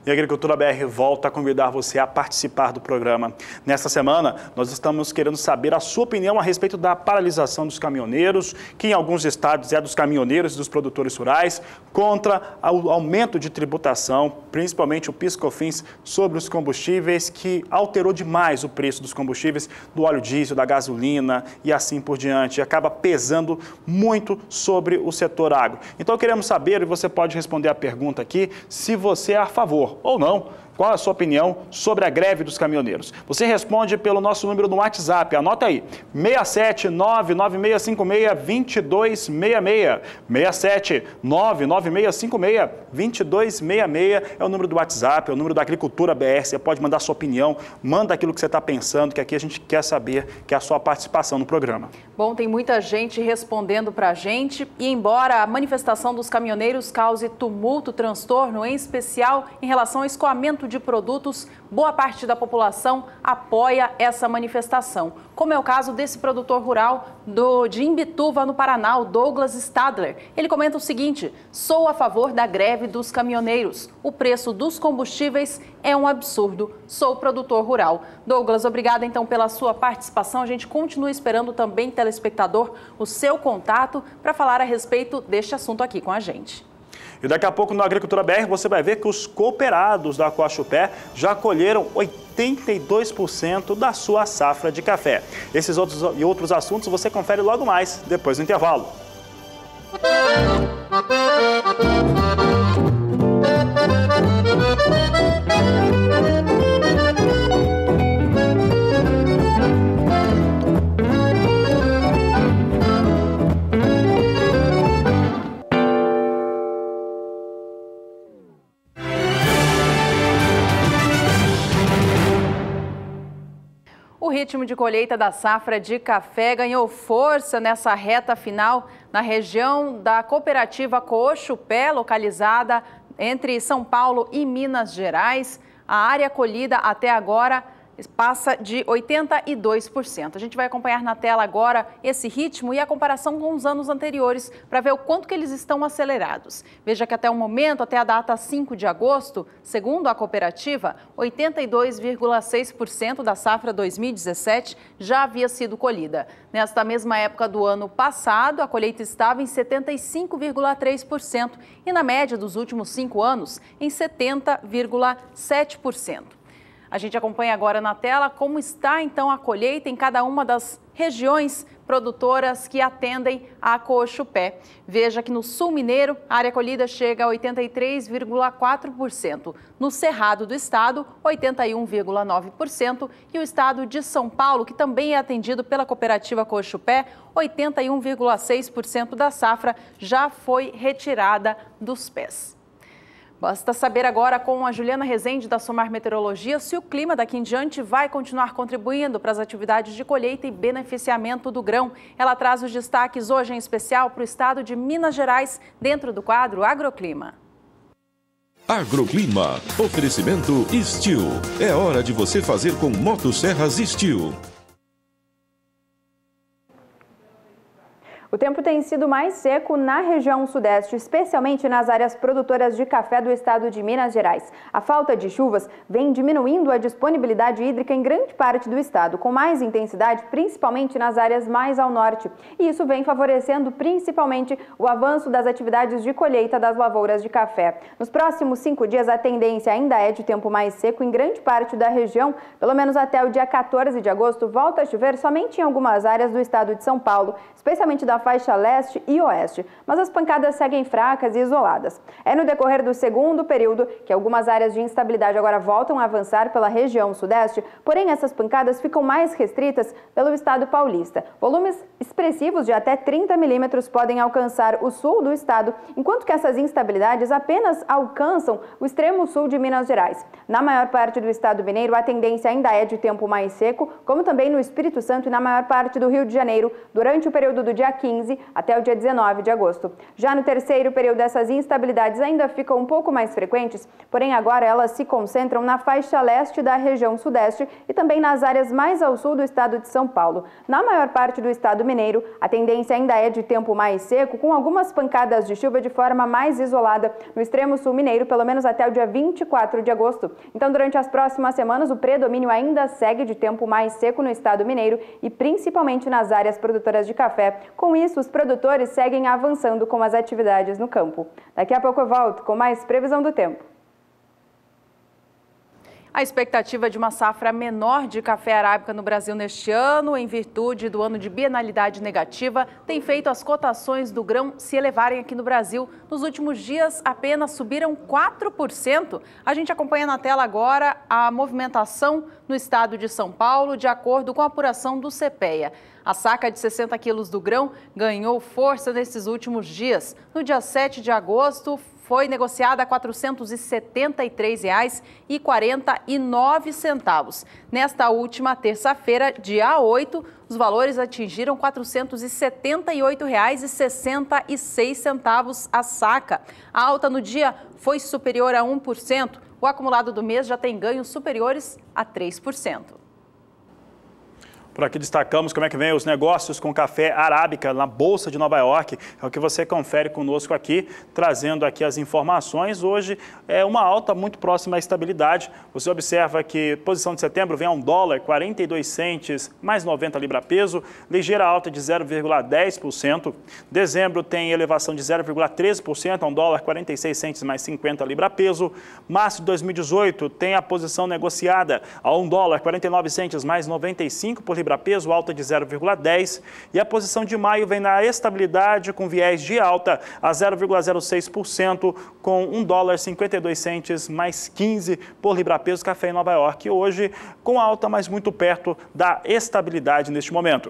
A: E a Agricultura BR volta a convidar você a participar do programa. Nesta semana, nós estamos querendo saber a sua opinião a respeito da paralisação dos caminhoneiros, que em alguns estados é dos caminhoneiros e dos produtores rurais, contra o aumento de tributação, principalmente o PIS/COFINS sobre os combustíveis, que alterou demais o preço dos combustíveis, do óleo diesel, da gasolina e assim por diante. E acaba pesando muito sobre o setor agro. Então queremos saber, e você pode responder a pergunta aqui, se você é a favor ou não. Qual a sua opinião sobre a greve dos caminhoneiros? Você responde pelo nosso número no WhatsApp, anota aí, 67996562266. 67996562266 é o número do WhatsApp, é o número da Agricultura BR. Você pode mandar sua opinião, manda aquilo que você está pensando, que aqui a gente quer saber, que é a sua participação no programa.
B: Bom, tem muita gente respondendo para a gente e embora a manifestação dos caminhoneiros cause tumulto, transtorno, em especial em relação ao escoamento de produtos, boa parte da população apoia essa manifestação, como é o caso desse produtor rural de Imbituva, no Paraná, o Douglas Stadler. Ele comenta o seguinte: sou a favor da greve dos caminhoneiros. O preço dos combustíveis é um absurdo. Sou produtor rural. Douglas, obrigada então pela sua participação. A gente continua esperando também, telespectador, o seu contato para falar a respeito deste assunto aqui com a gente.
A: E daqui a pouco no Agricultura BR você vai ver que os cooperados da Coachupé já colheram 82% da sua safra de café. Esses e outros assuntos você confere logo mais, depois do intervalo.
B: O ritmo de colheita da safra de café ganhou força nessa reta final na região da cooperativa Coachupé, localizada entre São Paulo e Minas Gerais. A área colhida até agora passa de 82%. A gente vai acompanhar na tela agora esse ritmo e a comparação com os anos anteriores para ver o quanto que eles estão acelerados. Veja que até o momento, até a data 5 de agosto, segundo a cooperativa, 82,6% da safra 2017 já havia sido colhida. Nesta mesma época do ano passado, a colheita estava em 75,3% e na média dos últimos 5 anos, em 70,7%. A gente acompanha agora na tela como está então a colheita em cada uma das regiões produtoras que atendem a Coachupé. Veja que no Sul Mineiro, a área colhida chega a 83,4%. No Cerrado do Estado, 81,9%. E o Estado de São Paulo, que também é atendido pela cooperativa Coachupé, 81,6% da safra já foi retirada dos pés. Basta saber agora com a Juliana Rezende da Somar Meteorologia se o clima daqui em diante vai continuar contribuindo para as atividades de colheita e beneficiamento do grão. Ela traz os destaques hoje em especial para o estado de Minas Gerais, dentro do quadro Agroclima.
E: Agroclima. Oferecimento Steel. É hora de você fazer com motosserras Steel.
F: O tempo tem sido mais seco na região sudeste, especialmente nas áreas produtoras de café do estado de Minas Gerais. A falta de chuvas vem diminuindo a disponibilidade hídrica em grande parte do estado, com mais intensidade principalmente nas áreas mais ao norte. E isso vem favorecendo principalmente o avanço das atividades de colheita das lavouras de café. Nos próximos 5 dias, a tendência ainda é de tempo mais seco em grande parte da região. Pelo menos até o dia 14 de agosto, volta a chover somente em algumas áreas do estado de São Paulo, especialmente da faixa leste e oeste, mas as pancadas seguem fracas e isoladas. É no decorrer do segundo período que algumas áreas de instabilidade agora voltam a avançar pela região sudeste, porém essas pancadas ficam mais restritas pelo estado paulista. Volumes expressivos de até 30 milímetros podem alcançar o sul do estado, enquanto que essas instabilidades apenas alcançam o extremo sul de Minas Gerais. Na maior parte do estado mineiro, a tendência ainda é de tempo mais seco, como também no Espírito Santo e na maior parte do Rio de Janeiro, durante o período do dia 15 15 até o dia 19 de agosto. Já no terceiro período, essas instabilidades ainda ficam um pouco mais frequentes, porém agora elas se concentram na faixa leste da região sudeste e também nas áreas mais ao sul do estado de São Paulo. Na maior parte do estado mineiro, a tendência ainda é de tempo mais seco, com algumas pancadas de chuva de forma mais isolada no extremo sul mineiro, pelo menos até o dia 24 de agosto. Então, durante as próximas semanas, o predomínio ainda segue de tempo mais seco no estado mineiro e principalmente nas áreas produtoras de café. Com isso, os produtores seguem avançando com as atividades no campo. Daqui a pouco eu volto com mais previsão do tempo.
B: A expectativa de uma safra menor de café arábica no Brasil neste ano, em virtude do ano de bienalidade negativa, tem feito as cotações do grão se elevarem aqui no Brasil. Nos últimos dias, apenas subiram 4%. A gente acompanha na tela agora a movimentação no estado de São Paulo, de acordo com a apuração do CPEA. A saca de 60 quilos do grão ganhou força nesses últimos dias. No dia 7 de agosto, foi negociada a R$ 473,49. Nesta última terça-feira, dia 8, os valores atingiram R$ 478,66 a saca. A alta no dia foi superior a 1%. O acumulado do mês já tem ganhos superiores a 3%.
A: Por aqui destacamos como é que vem os negócios com café arábica na Bolsa de Nova York. É o que você confere conosco aqui, trazendo aqui as informações. Hoje é uma alta muito próxima à estabilidade. Você observa que posição de setembro vem a $1, 42 centes mais 90 libra-peso, ligeira alta de 0,10%. Dezembro tem elevação de 0,13% a $1, 46 centes mais 50 libra-peso. Março de 2018 tem a posição negociada a $1, 49 centes mais 95 por libra-peso, alta de 0,10%, e a posição de maio vem na estabilidade com viés de alta a 0,06%, com $1, 52 centes mais 15 por libra-peso, café em Nova York, hoje com alta, mas muito perto da estabilidade neste momento.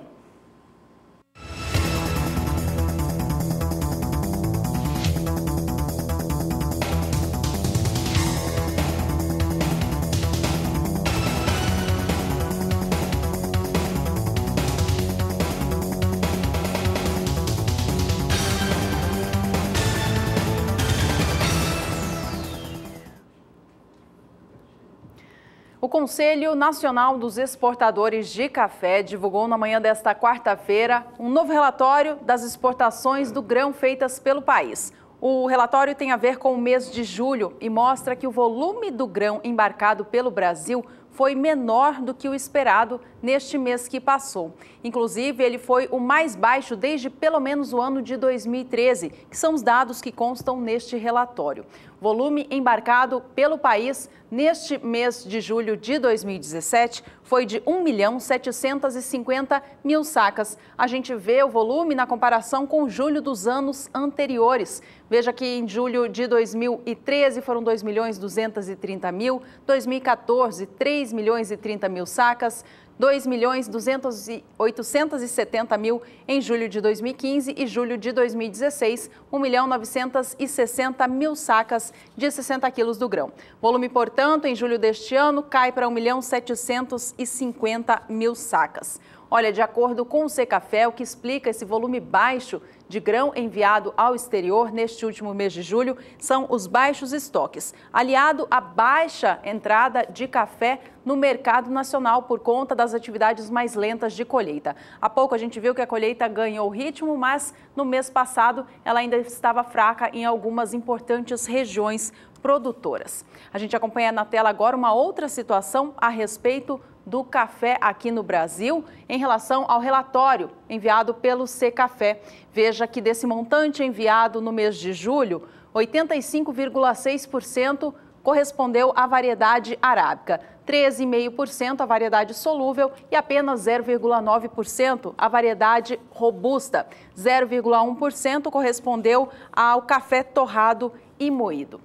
B: O Conselho Nacional dos Exportadores de Café divulgou na manhã desta quarta-feira um novo relatório das exportações do grão feitas pelo país. O relatório tem a ver com o mês de julho e mostra que o volume do grão embarcado pelo Brasil foi menor do que o esperado neste mês que passou. Inclusive, ele foi o mais baixo desde pelo menos o ano de 2013, que são os dados que constam neste relatório. Volume embarcado pelo país neste mês de julho de 2017 foi de 1.750.000 sacas. A gente vê o volume na comparação com julho dos anos anteriores. Veja que em julho de 2013 foram 2.230.000, 2014, 3.030.000 sacas, 2.870.000 em julho de 2015 e julho de 2016, 1.960.000 sacas de 60 quilos do grão. Volume, portanto, em julho deste ano cai para 1.750.000 sacas. Olha, de acordo com o Secafé, o que explica esse volume baixo de grão enviado ao exterior neste último mês de julho são os baixos estoques, aliado à baixa entrada de café no mercado nacional por conta das atividades mais lentas de colheita. Há pouco a gente viu que a colheita ganhou ritmo, mas no mês passado ela ainda estava fraca em algumas importantes regiões produtoras. A gente acompanha na tela agora uma outra situação a respeito do café aqui no Brasil em relação ao relatório enviado pelo Secafé. Veja que desse montante enviado no mês de julho, 85,6% correspondeu à variedade arábica, 13,5% à variedade solúvel e apenas 0,9% à variedade robusta. 0,1% correspondeu ao café torrado e moído.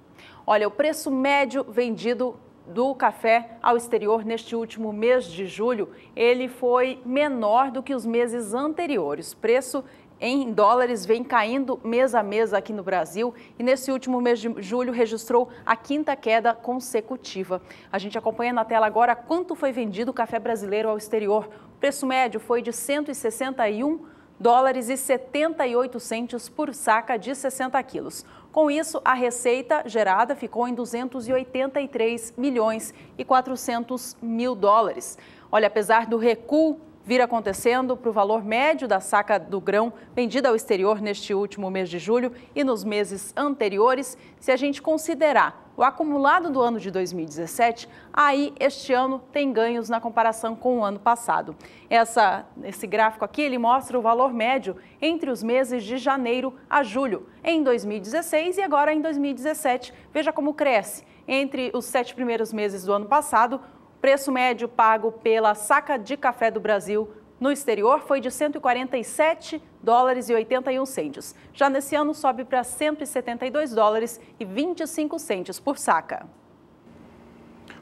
B: Olha, o preço médio vendido do café ao exterior neste último mês de julho, ele foi menor do que os meses anteriores. O preço em dólares vem caindo mês a mês aqui no Brasil e nesse último mês de julho registrou a quinta queda consecutiva. A gente acompanha na tela agora quanto foi vendido o café brasileiro ao exterior. O preço médio foi de R$ 161 $2,78 por saca de 60 quilos. Com isso, a receita gerada ficou em 283 milhões e 400 mil dólares. Olha, apesar do recuo vir acontecendo para o valor médio da saca do grão vendida ao exterior neste último mês de julho e nos meses anteriores, se a gente considerar o acumulado do ano de 2017, aí este ano tem ganhos na comparação com o ano passado. Esse gráfico aqui, ele mostra o valor médio entre os meses de janeiro a julho, em 2016 e agora em 2017. Veja como cresce. Entre os 7 primeiros meses do ano passado, o preço médio pago pela saca de café do Brasil no exterior foi de $147,81. Já nesse ano sobe para $172,25 por saca.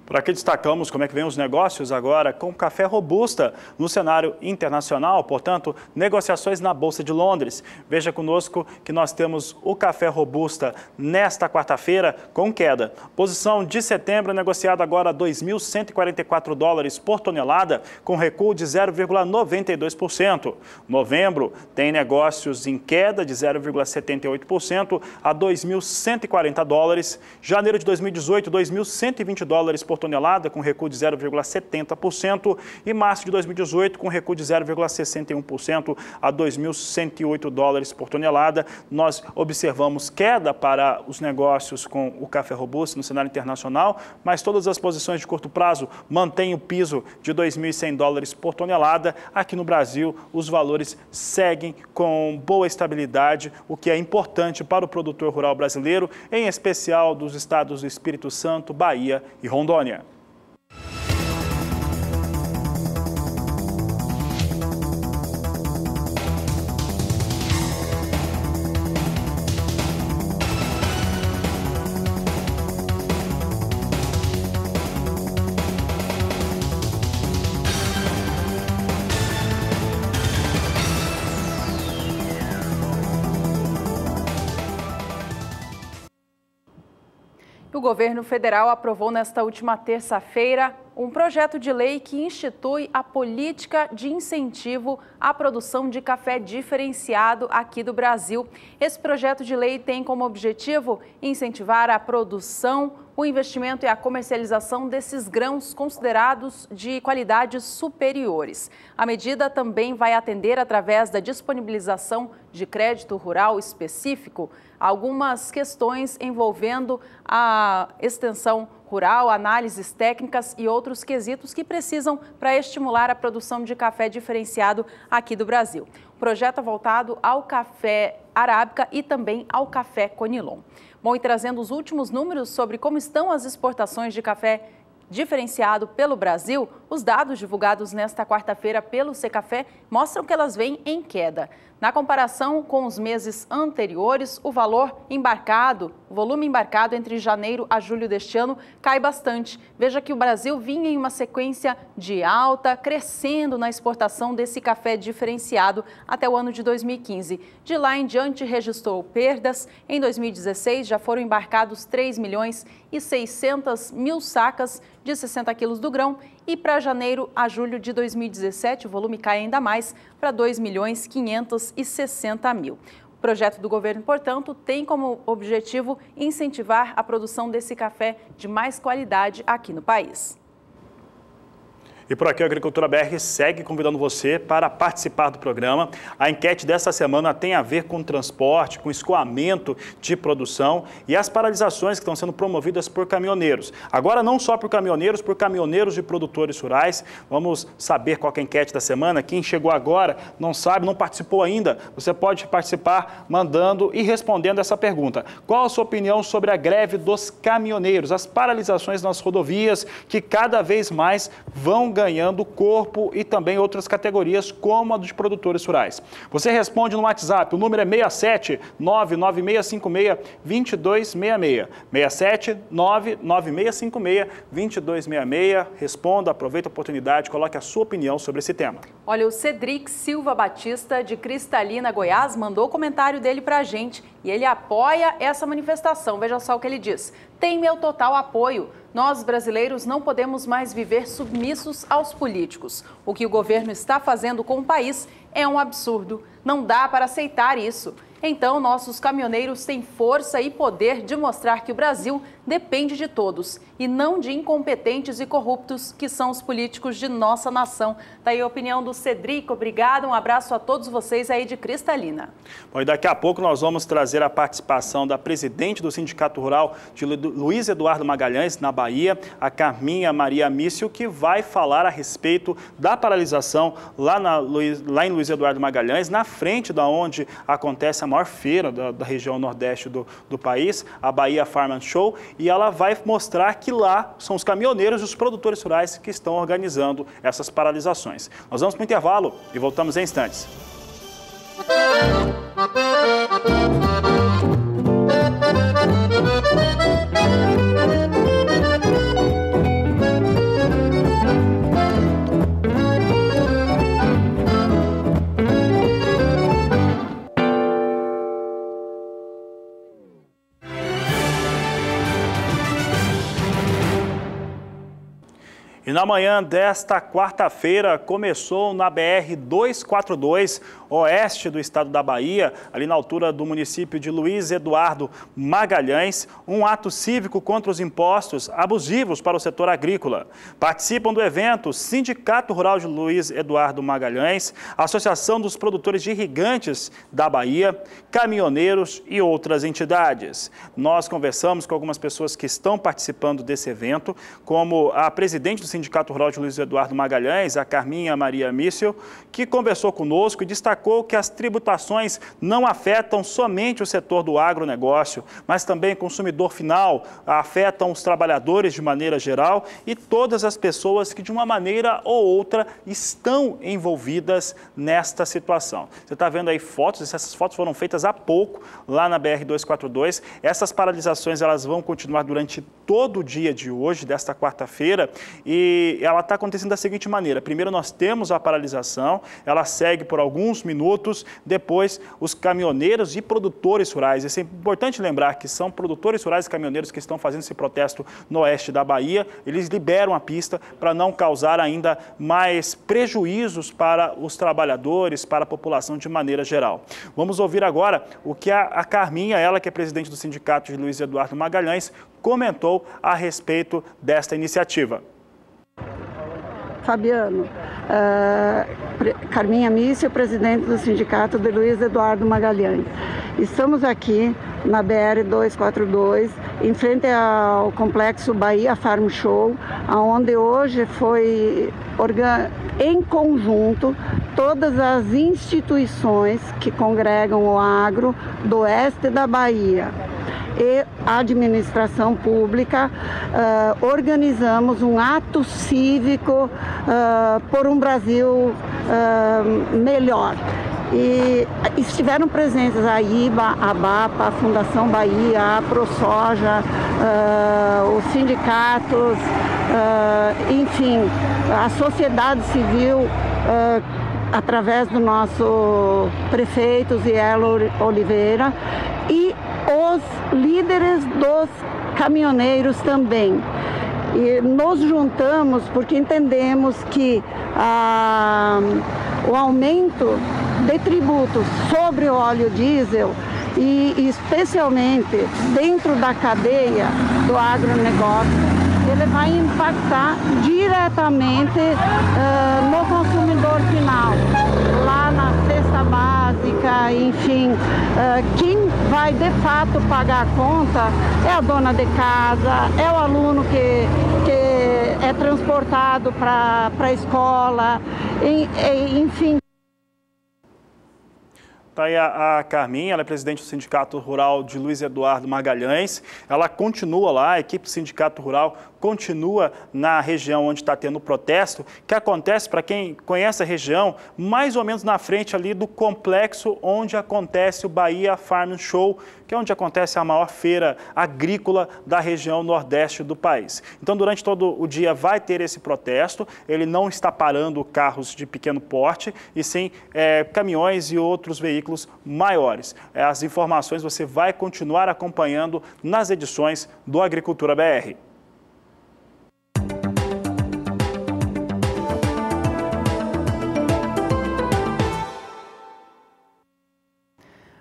A: Por aqui destacamos como é que vem os negócios agora com café robusta no cenário internacional, portanto, negociações na Bolsa de Londres. Veja conosco que nós temos o café robusta nesta quarta-feira com queda. Posição de setembro negociado agora a $2.144 por tonelada, com recuo de 0,92%. Novembro tem negócios em queda de 0,78% a $2.140. Janeiro de 2018, $2.120 por tonelada, com recuo de 0,70%, e março de 2018, com recuo de 0,61% a $2.108 por tonelada. Nós observamos queda para os negócios com o café robusto no cenário internacional, mas todas as posições de curto prazo mantêm o piso de $2.100 por tonelada. Aqui no Brasil, os valores seguem com boa estabilidade, o que é importante para o produtor rural brasileiro, em especial dos estados do Espírito Santo, Bahia e Rondônia.
B: O governo federal aprovou nesta última terça-feira um projeto de lei que institui a política de incentivo à produção de café diferenciado aqui do Brasil. Esse projeto de lei tem como objetivo incentivar a produção, o investimento e a comercialização desses grãos considerados de qualidades superiores. A medida também vai atender, através da disponibilização de crédito rural específico, algumas questões envolvendo a extensão rural, análises técnicas e outros quesitos que precisam para estimular a produção de café diferenciado aqui do Brasil. O projeto é voltado ao café arábica e também ao café conilon. Bom, e trazendo os últimos números sobre como estão as exportações de café diferenciado pelo Brasil, os dados divulgados nesta quarta-feira pelo Secafé mostram que elas vêm em queda. Na comparação com os meses anteriores, o volume embarcado entre janeiro a julho deste ano cai bastante. Veja que o Brasil vinha em uma sequência de alta, crescendo na exportação desse café diferenciado até o ano de 2015. De lá em diante, registrou perdas. Em 2016, já foram embarcados 3.600.000 sacas de 60 quilos do grão, e para janeiro a julho de 2017 o volume cai ainda mais para 2.560.000. O projeto do governo, portanto, tem como objetivo incentivar a produção desse café de mais qualidade aqui no país.
A: E por aqui a Agricultura BR segue convidando você para participar do programa. A enquete dessa semana tem a ver com transporte, com escoamento de produção e as paralisações que estão sendo promovidas por caminhoneiros. Agora não só por caminhoneiros de produtores rurais. Vamos saber qual que é a enquete da semana. Quem chegou agora, não sabe, não participou ainda, você pode participar mandando e respondendo essa pergunta. Qual a sua opinião sobre a greve dos caminhoneiros, as paralisações nas rodovias que cada vez mais vão ganhando corpo, e também outras categorias como a dos produtores rurais? Você responde no WhatsApp, o número é 67996562266, 67996562266. Responda, aproveita a oportunidade, coloque a sua opinião sobre esse tema.
B: Olha, o Cedric Silva Batista, de Cristalina, Goiás, mandou o comentário dele para a gente e ele apoia essa manifestação. Veja só o que ele diz. tem meu total apoio. Nós, brasileiros, não podemos mais viver submissos aos políticos. O que o governo está fazendo com o país é um absurdo. Não dá para aceitar isso. Então, nossos caminhoneiros têm força e poder de mostrar que o Brasil depende de todos e não de incompetentes e corruptos que são os políticos de nossa nação. Daí a opinião do Cedrico. Obrigada, um abraço a todos vocês aí de Cristalina.
A: Bom, e daqui a pouco nós vamos trazer a participação da presidente do Sindicato Rural de Luiz Eduardo Magalhães, na Bahia, a Carminha Maria Mício, que vai falar a respeito da paralisação lá em Luiz Eduardo Magalhães, na frente da onde acontece a maior feira da região nordeste do país, a Bahia Farm and Show, e ela vai mostrar que lá são os caminhoneiros e os produtores rurais que estão organizando essas paralisações. Nós vamos para o intervalo e voltamos em instantes. E na manhã desta quarta-feira começou na BR-242, oeste do estado da Bahia, ali na altura do município de Luiz Eduardo Magalhães, um ato cívico contra os impostos abusivos para o setor agrícola. Participam do evento o Sindicato Rural de Luiz Eduardo Magalhães, a Associação dos Produtores de Irrigantes da Bahia, caminhoneiros e outras entidades. Nós conversamos com algumas pessoas que estão participando desse evento, como a presidente do Sindicato Rural de Luiz Eduardo Magalhães, a Carminha Maria Mício, que conversou conosco e destacou que as tributações não afetam somente o setor do agronegócio, mas também o consumidor final, afetam os trabalhadores de maneira geral e todas as pessoas que de uma maneira ou outra estão envolvidas nesta situação. Você está vendo aí fotos, essas fotos foram feitas há pouco lá na BR-242. Essas paralisações elas vão continuar durante todo o dia de hoje, desta quarta-feira, e ela está acontecendo da seguinte maneira: primeiro nós temos a paralisação, ela segue por alguns minutos, depois os caminhoneiros e produtores rurais, é importante lembrar que são produtores rurais e caminhoneiros que estão fazendo esse protesto no oeste da Bahia, eles liberam a pista para não causar ainda mais prejuízos para os trabalhadores, para a população de maneira geral. Vamos ouvir agora o que a Carminha, ela que é presidente do Sindicato de Luiz Eduardo Magalhães, comentou a respeito desta iniciativa.
G: Fabiano, Carminha Mício, presidente do Sindicato de Luiz Eduardo Magalhães. Estamos aqui na BR-242, em frente ao complexo Bahia Farm Show, onde hoje foi em conjunto todas as instituições que congregam o agro do oeste da Bahia e a administração pública, organizamos um ato cívico por um Brasil melhor. E estiveram presentes a IBA, a BAPA, a Fundação Bahia, a ProSoja, os sindicatos, enfim, a sociedade civil, através do nosso prefeito Zielo Oliveira, e os líderes dos caminhoneiros também. E nos juntamos porque entendemos que o aumento de tributos sobre o óleo diesel e especialmente dentro da cadeia do agronegócio, ele vai impactar diretamente no consumidor final, lá na cesta básica, enfim. Quem vai de fato pagar a conta é a dona de casa, é o aluno que é transportado para a escola, enfim.
A: Está aí a Carminha, ela é presidente do Sindicato Rural de Luiz Eduardo Magalhães. Ela continua lá, a equipe do Sindicato Rural continua na região onde está tendo protesto, que acontece, para quem conhece a região, mais ou menos na frente ali do complexo onde acontece o Bahia Farm Show, que é onde acontece a maior feira agrícola da região nordeste do país. Então, durante todo o dia vai ter esse protesto, ele não está parando carros de pequeno porte, e sim caminhões e outros veículos maiores. As informações você vai continuar acompanhando nas edições do Agricultura BR.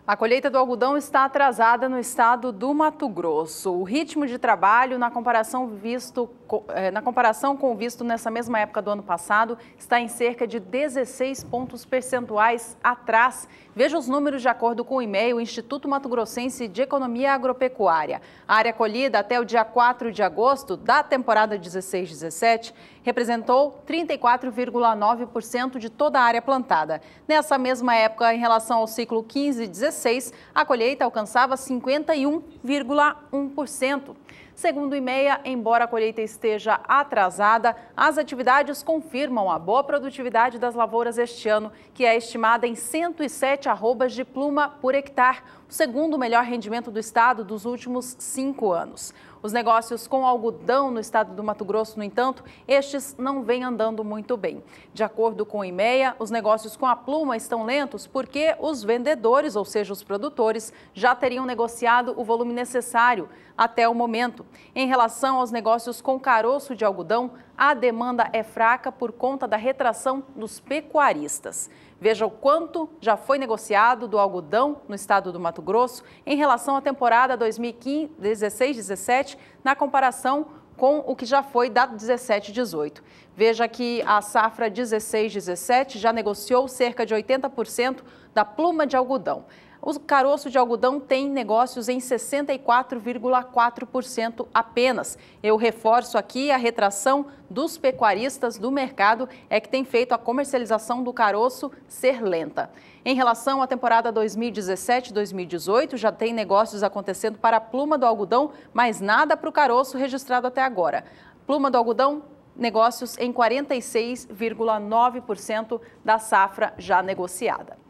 B: A colheita do algodão está atrasada no estado do Mato Grosso. O ritmo de trabalho, na comparação com o visto nessa mesma época do ano passado, está em cerca de 16 pontos percentuais atrás. Veja os números de acordo com o e-mail do Instituto Mato Grossense de Economia Agropecuária. A área colhida até o dia 4 de agosto da temporada 16-17 representou 34,9% de toda a área plantada. Nessa mesma época, em relação ao ciclo 15-16, a colheita alcançava 51,1%. Segundo o IMEA, embora a colheita esteja atrasada, as atividades confirmam a boa produtividade das lavouras este ano, que é estimada em 107 arrobas de pluma por hectare, o segundo melhor rendimento do estado dos últimos 5 anos. Os negócios com algodão no estado do Mato Grosso, no entanto, estes não vêm andando muito bem. De acordo com o IMEA, os negócios com a pluma estão lentos porque os vendedores, ou seja, os produtores, já teriam negociado o volume necessário até o momento. Em relação aos negócios com caroço de algodão, a demanda é fraca por conta da retração dos pecuaristas. Veja o quanto já foi negociado do algodão no estado do Mato Grosso em relação à temporada 2016-17, na comparação com o que já foi da 17-18. Veja que a safra 16-17 já negociou cerca de 80% da pluma de algodão. O caroço de algodão tem negócios em 64,4% apenas. Eu reforço aqui a retração dos pecuaristas do mercado é que tem feito a comercialização do caroço ser lenta. Em relação à temporada 2017-2018, já tem negócios acontecendo para a pluma do algodão, mas nada para o caroço registrado até agora. Pluma do algodão, negócios em 46,9% da safra já negociada.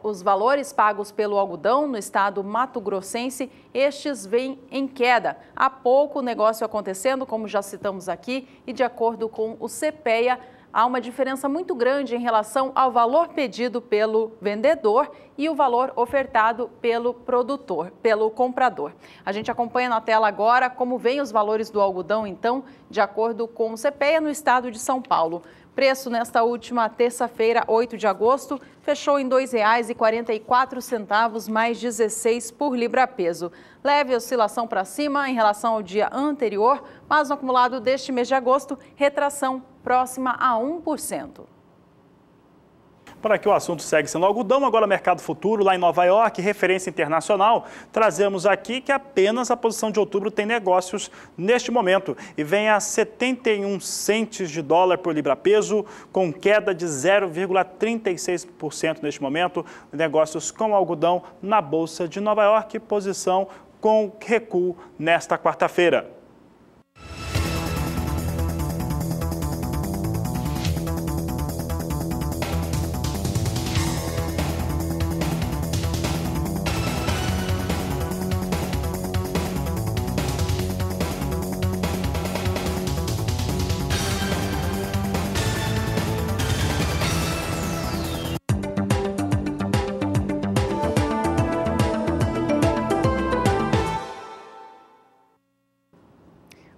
B: Os valores pagos pelo algodão no estado mato-grossense, estes vêm em queda. Há pouco negócio acontecendo, como já citamos aqui, e de acordo com o CPEA, há uma diferença muito grande em relação ao valor pedido pelo vendedor e o valor ofertado pelo produtor, pelo comprador. A gente acompanha na tela agora como vêm os valores do algodão, então, de acordo com o CPEA no estado de São Paulo. Preço nesta última terça-feira, 8 de agosto, fechou em R$ 2,44, mais 16 por libra-peso. Leve oscilação para cima em relação ao dia anterior, mas no acumulado deste mês de agosto, retração próxima a 1%.
A: Por aqui o assunto segue sendo algodão, agora mercado futuro lá em Nova York, referência internacional. Trazemos aqui que apenas a posição de outubro tem negócios neste momento e vem a 71 centes de dólar por libra-peso, com queda de 0,36% neste momento. Negócios com algodão na Bolsa de Nova York, posição com recuo nesta quarta-feira.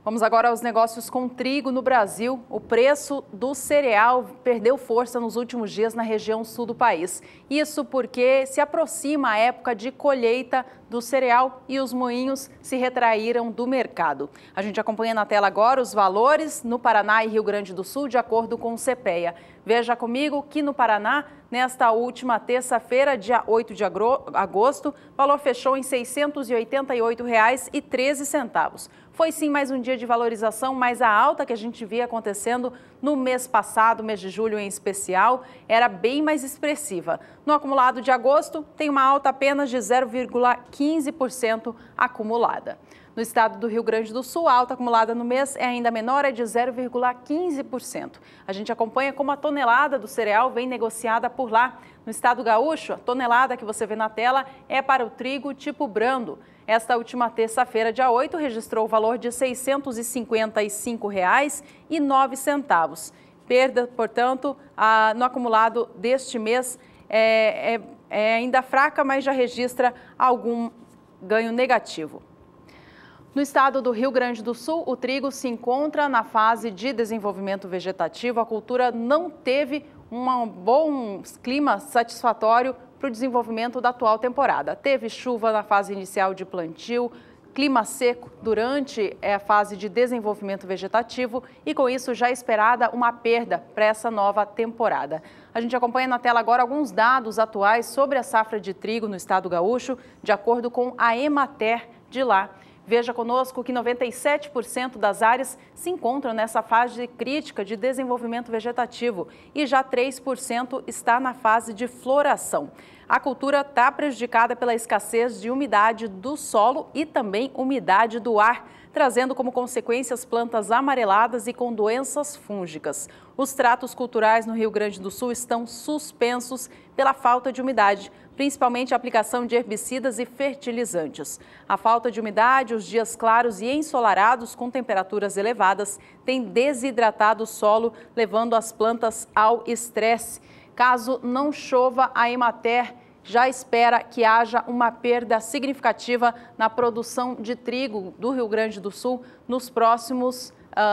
B: Vamos agora aos negócios com trigo no Brasil. O preço do cereal perdeu força nos últimos dias na região sul do país. Isso porque se aproxima a época de colheita do cereal e os moinhos se retraíram do mercado. A gente acompanha na tela agora os valores no Paraná e Rio Grande do Sul, de acordo com o CPEA. Veja comigo que no Paraná, nesta última terça-feira, dia 8 de agosto, o valor fechou em R$ 688,13. Foi sim mais um dia de valorização, mas a alta que a gente via acontecendo no mês passado, mês de julho em especial, era bem mais expressiva. No acumulado de agosto, tem uma alta apenas de 0,15% acumulada. No estado do Rio Grande do Sul, a alta acumulada no mês é ainda menor, é de 0,15%. A gente acompanha como a tonelada do cereal vem negociada por lá. No estado gaúcho, a tonelada que você vê na tela é para o trigo tipo brando. Esta última terça-feira, dia 8, registrou o valor de R$ 655,09. Perda, portanto, no acumulado deste mês é ainda fraca, mas já registra algum ganho negativo. No estado do Rio Grande do Sul, o trigo se encontra na fase de desenvolvimento vegetativo. A cultura não teve um bom clima satisfatório para o desenvolvimento da atual temporada. Teve chuva na fase inicial de plantio, clima seco durante a fase de desenvolvimento vegetativo e, com isso, já esperada uma perda para essa nova temporada. A gente acompanha na tela agora alguns dados atuais sobre a safra de trigo no estado gaúcho, de acordo com a Emater de lá. Veja conosco que 97% das áreas se encontram nessa fase crítica de desenvolvimento vegetativo e já 3% está na fase de floração. A cultura está prejudicada pela escassez de umidade do solo e também umidade do ar, trazendo como consequências plantas amareladas e com doenças fúngicas. Os tratos culturais no Rio Grande do Sul estão suspensos pela falta de umidade, principalmente a aplicação de herbicidas e fertilizantes. A falta de umidade, os dias claros e ensolarados com temperaturas elevadas têm desidratado o solo, levando as plantas ao estresse. Caso não chova, a Emater já espera que haja uma perda significativa na produção de trigo do Rio Grande do Sul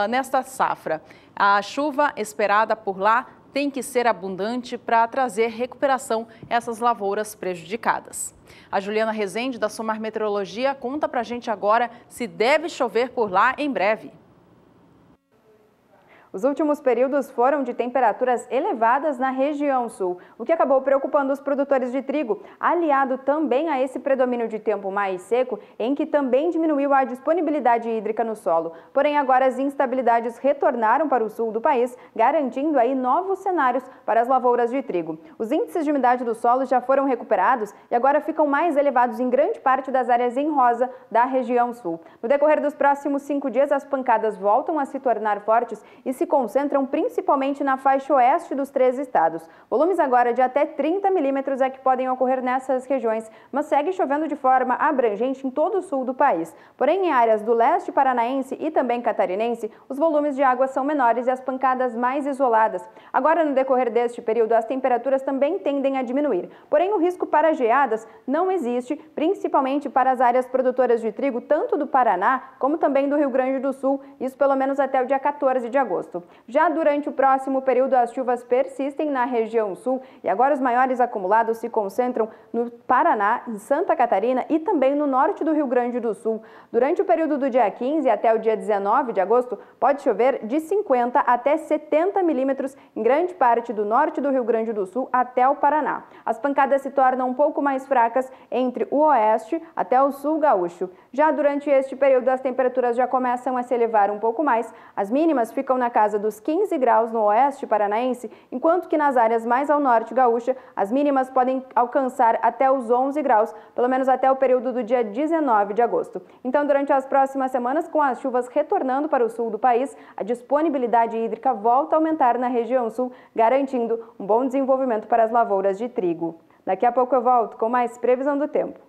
B: nesta safra. A chuva esperada por lá tem que ser abundante para trazer recuperação a essas lavouras prejudicadas. A Juliana Rezende, da Somar Meteorologia, conta para a gente agora se deve chover por lá em breve.
F: Os últimos períodos foram de temperaturas elevadas na região sul, o que acabou preocupando os produtores de trigo, aliado também a esse predomínio de tempo mais seco, em que também diminuiu a disponibilidade hídrica no solo. Porém, agora as instabilidades retornaram para o sul do país, garantindo aí novos cenários para as lavouras de trigo. Os índices de umidade do solo já foram recuperados e agora ficam mais elevados em grande parte das áreas em rosa da região sul. No decorrer dos próximos 5 dias, as pancadas voltam a se tornar fortes e se concentram principalmente na faixa oeste dos 3 estados. Volumes agora de até 30 milímetros é que podem ocorrer nessas regiões, mas segue chovendo de forma abrangente em todo o sul do país. Porém, em áreas do leste paranaense e também catarinense, os volumes de água são menores e as pancadas mais isoladas. Agora, no decorrer deste período, as temperaturas também tendem a diminuir. Porém, o risco para geadas não existe, principalmente para as áreas produtoras de trigo, tanto do Paraná como também do Rio Grande do Sul, isso pelo menos até o dia 14 de agosto. Já durante o próximo período, as chuvas persistem na região sul e agora os maiores acumulados se concentram no Paraná, em Santa Catarina e também no norte do Rio Grande do Sul. Durante o período do dia 15 até o dia 19 de agosto, pode chover de 50 até 70 milímetros em grande parte do norte do Rio Grande do Sul até o Paraná. As pancadas se tornam um pouco mais fracas entre o oeste até o sul gaúcho. Já durante este período, as temperaturas já começam a se elevar um pouco mais. As mínimas ficam na casa dos 15 graus no oeste paranaense, enquanto que nas áreas mais ao norte gaúcha, as mínimas podem alcançar até os 11 graus, pelo menos até o período do dia 19 de agosto. Então, durante as próximas semanas, com as chuvas retornando para o sul do país, a disponibilidade hídrica volta a aumentar na região sul, garantindo um bom desenvolvimento para as lavouras de trigo. Daqui a pouco eu volto com mais previsão do tempo.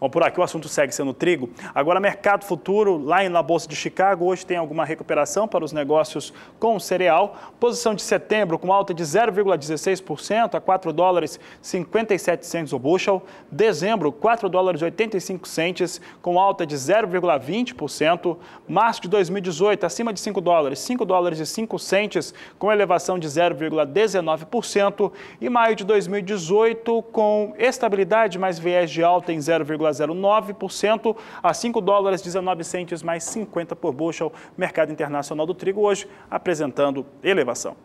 A: Bom, por aqui o assunto segue sendo trigo. Agora, mercado futuro, lá na Bolsa de Chicago, hoje tem alguma recuperação para os negócios com cereal. Posição de setembro com alta de 0,16% a $4,57 o bushel. Dezembro, $4,85 com alta de 0,20%. Março de 2018, acima de $5, $5,05 com elevação de 0,19%. E maio de 2018 com estabilidade, mais viés de alta em 0,09% a $5,19 mais 50 por bushel. Mercado internacional do trigo hoje apresentando elevação.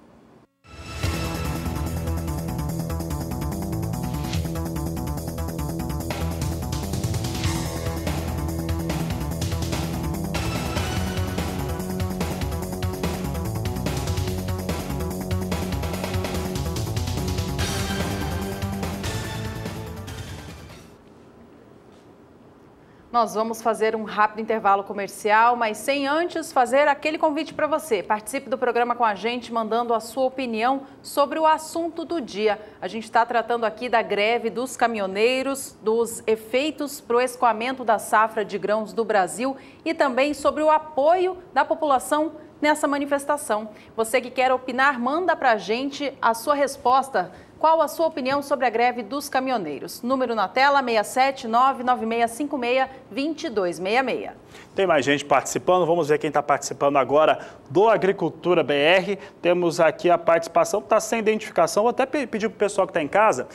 B: Nós vamos fazer um rápido intervalo comercial, mas sem antes fazer aquele convite para você. Participe do programa com a gente, mandando a sua opinião sobre o assunto do dia. A gente está tratando aqui da greve dos caminhoneiros, dos efeitos para o escoamento da safra de grãos do Brasil e também sobre o apoio da população nessa manifestação. Você que quer opinar, manda para a gente a sua resposta. Qual a sua opinião sobre a greve dos caminhoneiros? Número na tela, 67996562266.
A: Tem mais gente participando, vamos ver quem está participando agora do Agricultura BR. Temos aqui a participação, está sem identificação, vou até pedir para o pessoal que está em casa,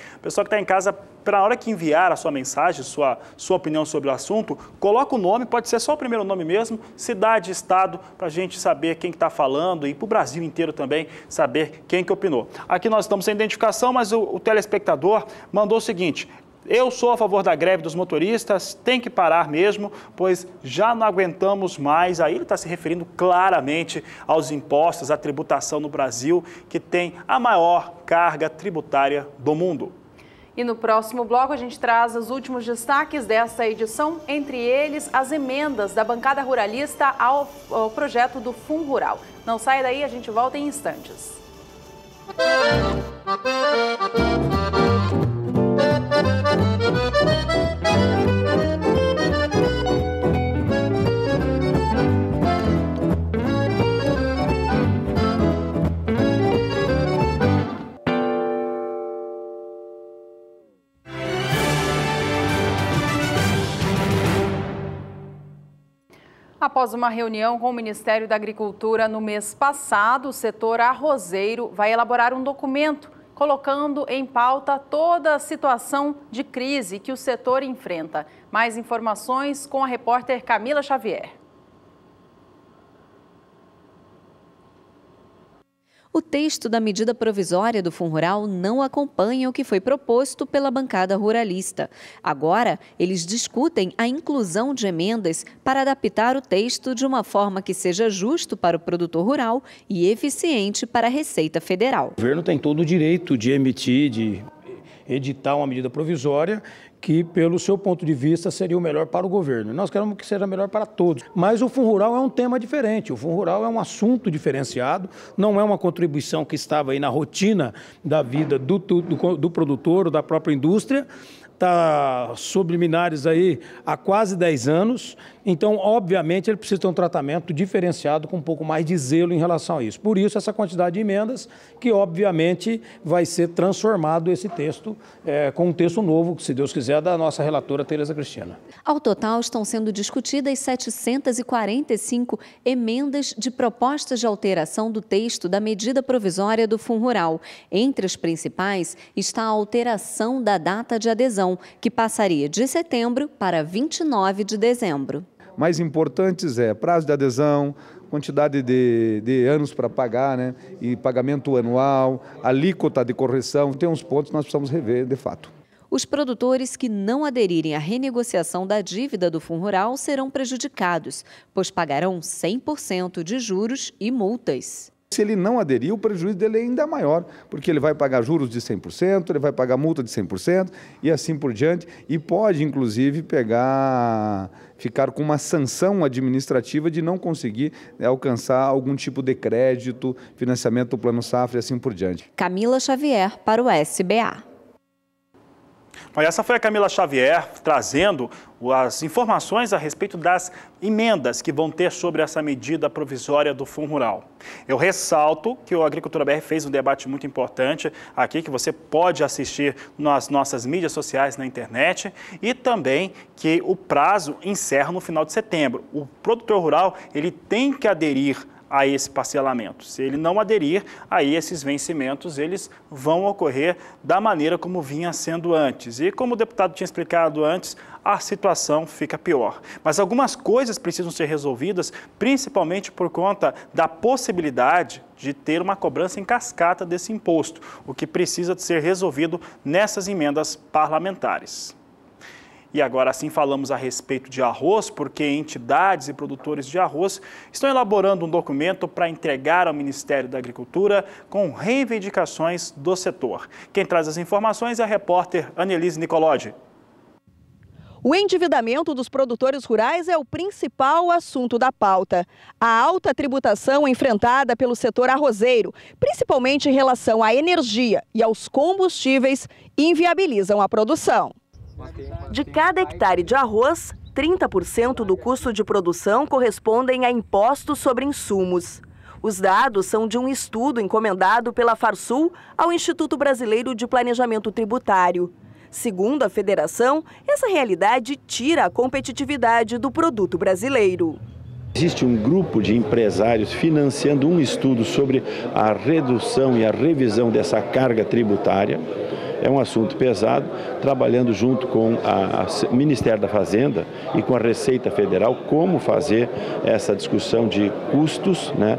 A: para a hora que enviar a sua mensagem, sua opinião sobre o assunto, coloca o nome, pode ser só o primeiro nome mesmo, cidade, estado, para a gente saber quem está falando e para o Brasil inteiro também saber quem que opinou. Aqui nós estamos sem identificação, mas o telespectador mandou o seguinte: eu sou a favor da greve dos motoristas, tem que parar mesmo, pois já não aguentamos mais. Aí ele está se referindo claramente aos impostos, à tributação no Brasil, que tem a maior carga tributária do mundo.
B: E no próximo bloco a gente traz os últimos destaques desta edição, entre eles as emendas da bancada ruralista ao projeto do Fundo Rural. Não saia daí, a gente volta em instantes. Após uma reunião com o Ministério da Agricultura no mês passado, o setor arrozeiro vai elaborar um documento colocando em pauta toda a situação de crise que o setor enfrenta. Mais informações com a repórter Camila Xavier.
H: O texto da medida provisória do Fundo Rural não acompanha o que foi proposto pela bancada ruralista. Agora, eles discutem a inclusão de emendas para adaptar o texto de uma forma que seja justo para o produtor rural e eficiente para a Receita Federal.
I: O governo tem todo o direito de emitir, de editar uma medida provisória que, pelo seu ponto de vista, seria o melhor para o governo. Nós queremos que seja melhor para todos. Mas o Fundo Rural é um tema diferente, o Fundo Rural é um assunto diferenciado, não é uma contribuição que estava aí na rotina da vida do produtor ou da própria indústria, está subliminares aí há quase 10 anos, então, obviamente, ele precisa ter um tratamento diferenciado com um pouco mais de zelo em relação a isso. Por isso, essa quantidade de emendas que, obviamente, vai ser transformado esse texto com um texto novo, se Deus quiser, da nossa relatora Tereza Cristina.
H: Ao total, estão sendo discutidas 745 emendas de propostas de alteração do texto da medida provisória do Fundo Rural. Entre as principais está a alteração da data de adesão, que passaria de setembro para 29 de dezembro.
J: Mais importantes prazo de adesão, quantidade de anos para pagar, né, e pagamento anual, alíquota de correção. Tem uns pontos que nós precisamos rever, de fato.
H: Os produtores que não aderirem à renegociação da dívida do Fundo Rural serão prejudicados, pois pagarão 100% de juros e multas.
J: Se ele não aderir, o prejuízo dele é ainda maior, porque ele vai pagar juros de 100%, ele vai pagar multa de 100% e assim por diante, e pode, inclusive, ficar com uma sanção administrativa de não conseguir alcançar algum tipo de crédito, financiamento do Plano Safra e assim por diante.
H: Camila Xavier para o SBA.
A: Mas essa foi a Camila Xavier trazendo as informações a respeito das emendas que vão ter sobre essa medida provisória do Fundo Rural. Eu ressalto que o Agricultura BR fez um debate muito importante aqui, que você pode assistir nas nossas mídias sociais na internet, e também que o prazo encerra no final de setembro. O produtor rural, ele tem que aderir a esse parcelamento. Se ele não aderir, aí esses vencimentos eles vão ocorrer da maneira como vinha sendo antes. E como o deputado tinha explicado antes, a situação fica pior. Mas algumas coisas precisam ser resolvidas, principalmente por conta da possibilidade de ter uma cobrança em cascata desse imposto, o que precisa ser resolvido nessas emendas parlamentares. E agora sim falamos a respeito de arroz, porque entidades e produtores de arroz estão elaborando um documento para entregar ao Ministério da Agricultura com reivindicações do setor. Quem traz as informações é a repórter Annelise Nicolodi.
K: O endividamento dos produtores rurais é o principal assunto da pauta. A alta tributação enfrentada pelo setor arrozeiro, principalmente em relação à energia e aos combustíveis, inviabilizam a produção. De cada hectare de arroz, 30% do custo de produção correspondem a impostos sobre insumos. Os dados são de um estudo encomendado pela Farsul ao Instituto Brasileiro de Planejamento Tributário. Segundo a federação, essa realidade tira a competitividade do produto brasileiro.
L: Existe um grupo de empresários financiando um estudo sobre a redução e a revisão dessa carga tributária. É um assunto pesado, trabalhando junto com o Ministério da Fazenda e com a Receita Federal, como fazer essa discussão de custos, né,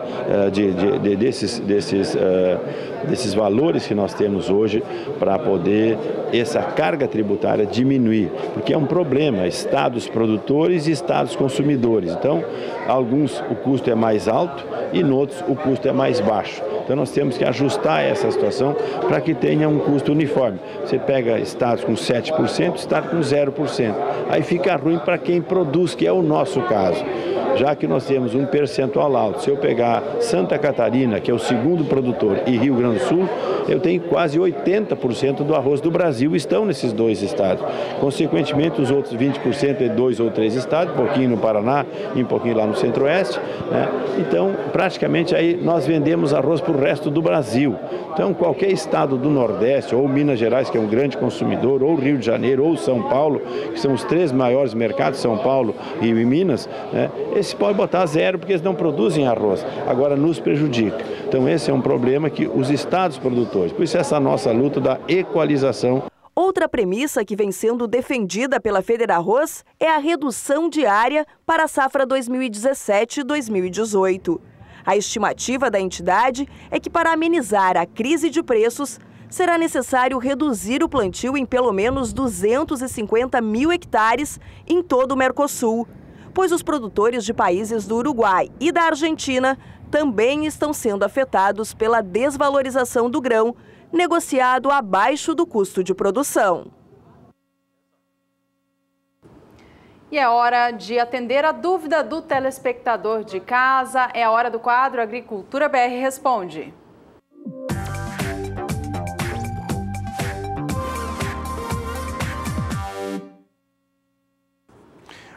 L: desses valores que nós temos hoje para poder essa carga tributária diminuir, porque é um problema, estados produtores e estados consumidores. Então, alguns o custo é mais alto e em outros o custo é mais baixo. Então nós temos que ajustar essa situação para que tenha um custo uniforme. Você pega estados com 7%, estado com 0%. Aí fica ruim para quem produz, que é o nosso caso. Já que nós temos um percentual alto, se eu pegar Santa Catarina, que é o segundo produtor, e Rio Grande do Sul, eu tenho quase 80% do arroz do Brasil estão nesses dois estados. Consequentemente, os outros 20% é 2 ou 3 estados, um pouquinho no Paraná e um pouquinho lá no Centro-Oeste, né? Então, praticamente aí nós vendemos arroz para o resto do Brasil. Então, qualquer estado do Nordeste, ou Minas Gerais, que é um grande consumidor, ou Rio de Janeiro, ou São Paulo, que são os 3 maiores mercados, São Paulo e Minas, né? Esse pode botar 0 porque eles não produzem arroz. Agora nos prejudica. Então esse é um problema que os estados produtores, por isso essa nossa luta da equalização.
K: Outra premissa que vem sendo defendida pela Federarroz é a redução de área para a safra 2017-2018. A estimativa da entidade é que para amenizar a crise de preços, será necessário reduzir o plantio em pelo menos 250 mil hectares em todo o Mercosul, pois os produtores de países do Uruguai e da Argentina também estão sendo afetados pela desvalorização do grão, negociado abaixo do custo de produção.
B: E é hora de atender a dúvida do telespectador de casa. É a hora do quadro Agricultura BR Responde.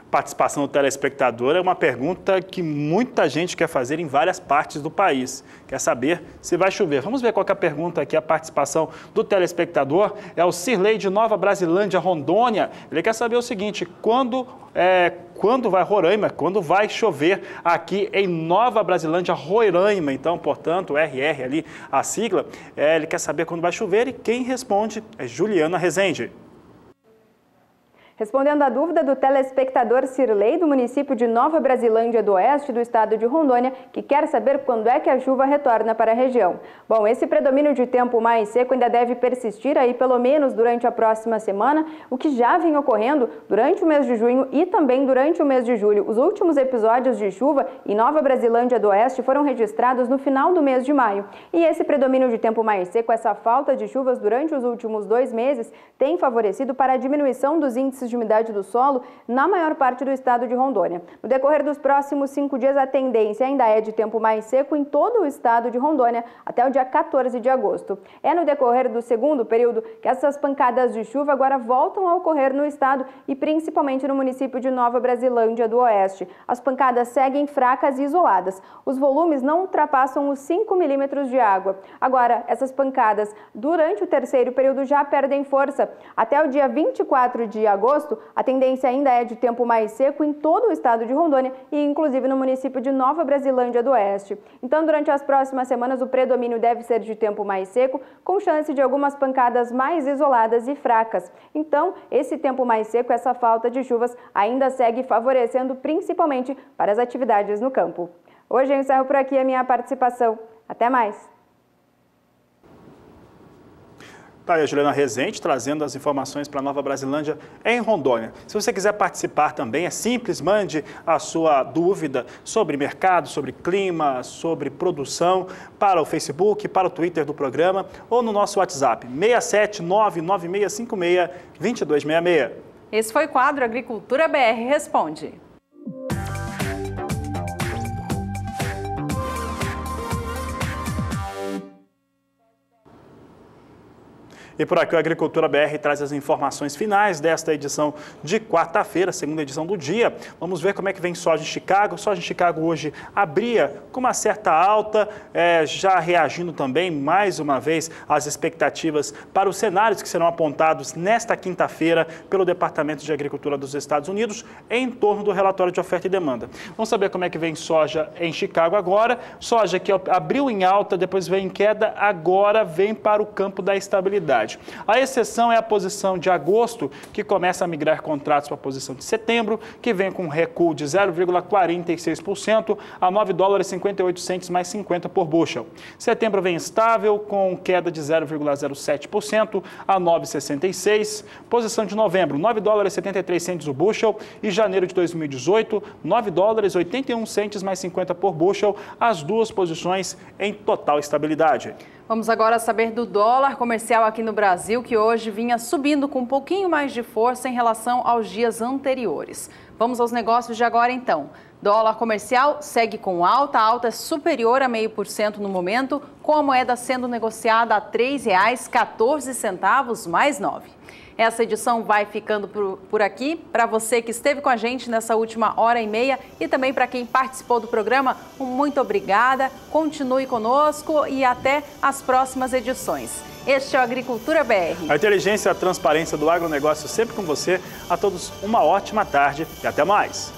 A: Participação do telespectador é uma pergunta que muita gente quer fazer em várias partes do país. Quer saber se vai chover. Vamos ver qual que é a pergunta aqui, a participação do telespectador. É o Cirlei de Nova Brasilândia, Rondônia. Ele quer saber o seguinte, quando vai Roraima, quando vai chover aqui em Nova Brasilândia, Roraima. Então, portanto, RR ali, a sigla. Ele quer saber quando vai chover e quem responde é Juliana Rezende.
F: Respondendo à dúvida do telespectador Cirlei, do município de Nova Brasilândia do Oeste, do estado de Rondônia, que quer saber quando é que a chuva retorna para a região. Bom, esse predomínio de tempo mais seco ainda deve persistir aí pelo menos durante a próxima semana, o que já vem ocorrendo durante o mês de junho e também durante o mês de julho. Os últimos episódios de chuva em Nova Brasilândia do Oeste foram registrados no final do mês de maio. E esse predomínio de tempo mais seco, essa falta de chuvas durante os últimos 2 meses, tem favorecido para a diminuição dos índices de umidade do solo na maior parte do estado de Rondônia. No decorrer dos próximos 5 dias, a tendência ainda é de tempo mais seco em todo o estado de Rondônia até o dia 14 de agosto. É no decorrer do segundo período que essas pancadas de chuva agora voltam a ocorrer no estado e principalmente no município de Nova Brasilândia do Oeste. As pancadas seguem fracas e isoladas. Os volumes não ultrapassam os 5 milímetros de água. Agora, essas pancadas durante o terceiro período já perdem força. Até o dia 24 de agosto, a tendência ainda é de tempo mais seco em todo o estado de Rondônia e inclusive no município de Nova Brasilândia do Oeste. Então, durante as próximas semanas, o predomínio deve ser de tempo mais seco, com chance de algumas pancadas mais isoladas e fracas. Então, esse tempo mais seco, essa falta de chuvas, ainda segue favorecendo principalmente para as atividades no campo. Hoje eu encerro por aqui a minha participação. Até mais!
A: Tá aí a Juliana Rezende trazendo as informações para Nova Brasilândia em Rondônia. Se você quiser participar também, é simples, mande a sua dúvida sobre mercado, sobre clima, sobre produção para o Facebook, para o Twitter do programa ou no nosso WhatsApp, 67996562266.
B: Esse foi o quadro Agricultura BR Responde.
A: E por aqui o Agricultura BR traz as informações finais desta edição de quarta-feira, segunda edição do dia. Vamos ver como é que vem soja em Chicago. Soja em Chicago hoje abria com uma certa alta, já reagindo também mais uma vez às expectativas para os cenários que serão apontados nesta quinta-feira pelo Departamento de Agricultura dos Estados Unidos em torno do relatório de oferta e demanda. Vamos saber como é que vem soja em Chicago agora. Soja que abriu em alta, depois veio em queda, agora vem para o campo da estabilidade. A exceção é a posição de agosto, que começa a migrar contratos para a posição de setembro, que vem com um recuo de 0,46% a $9,58 mais 50 por bushel. Setembro vem estável, com queda de 0,07% a 9,66. Posição de novembro, $9,73 o bushel. E janeiro de 2018, $9,81 mais 50 por bushel, as duas posições em total estabilidade.
B: Vamos agora saber do dólar comercial aqui no Brasil, que hoje vinha subindo com um pouquinho mais de força em relação aos dias anteriores. Vamos aos negócios de agora então. Dólar comercial segue com alta, a alta é superior a 0,5% no momento, com a moeda sendo negociada a R$ 3,14 mais 9. Essa edição vai ficando por aqui. Para você que esteve com a gente nessa última hora e meia e também para quem participou do programa, muito obrigada. Continue conosco e até as próximas edições. Este é o Agricultura BR.
A: A inteligência e a transparência do agronegócio sempre com você. A todos uma ótima tarde e até mais.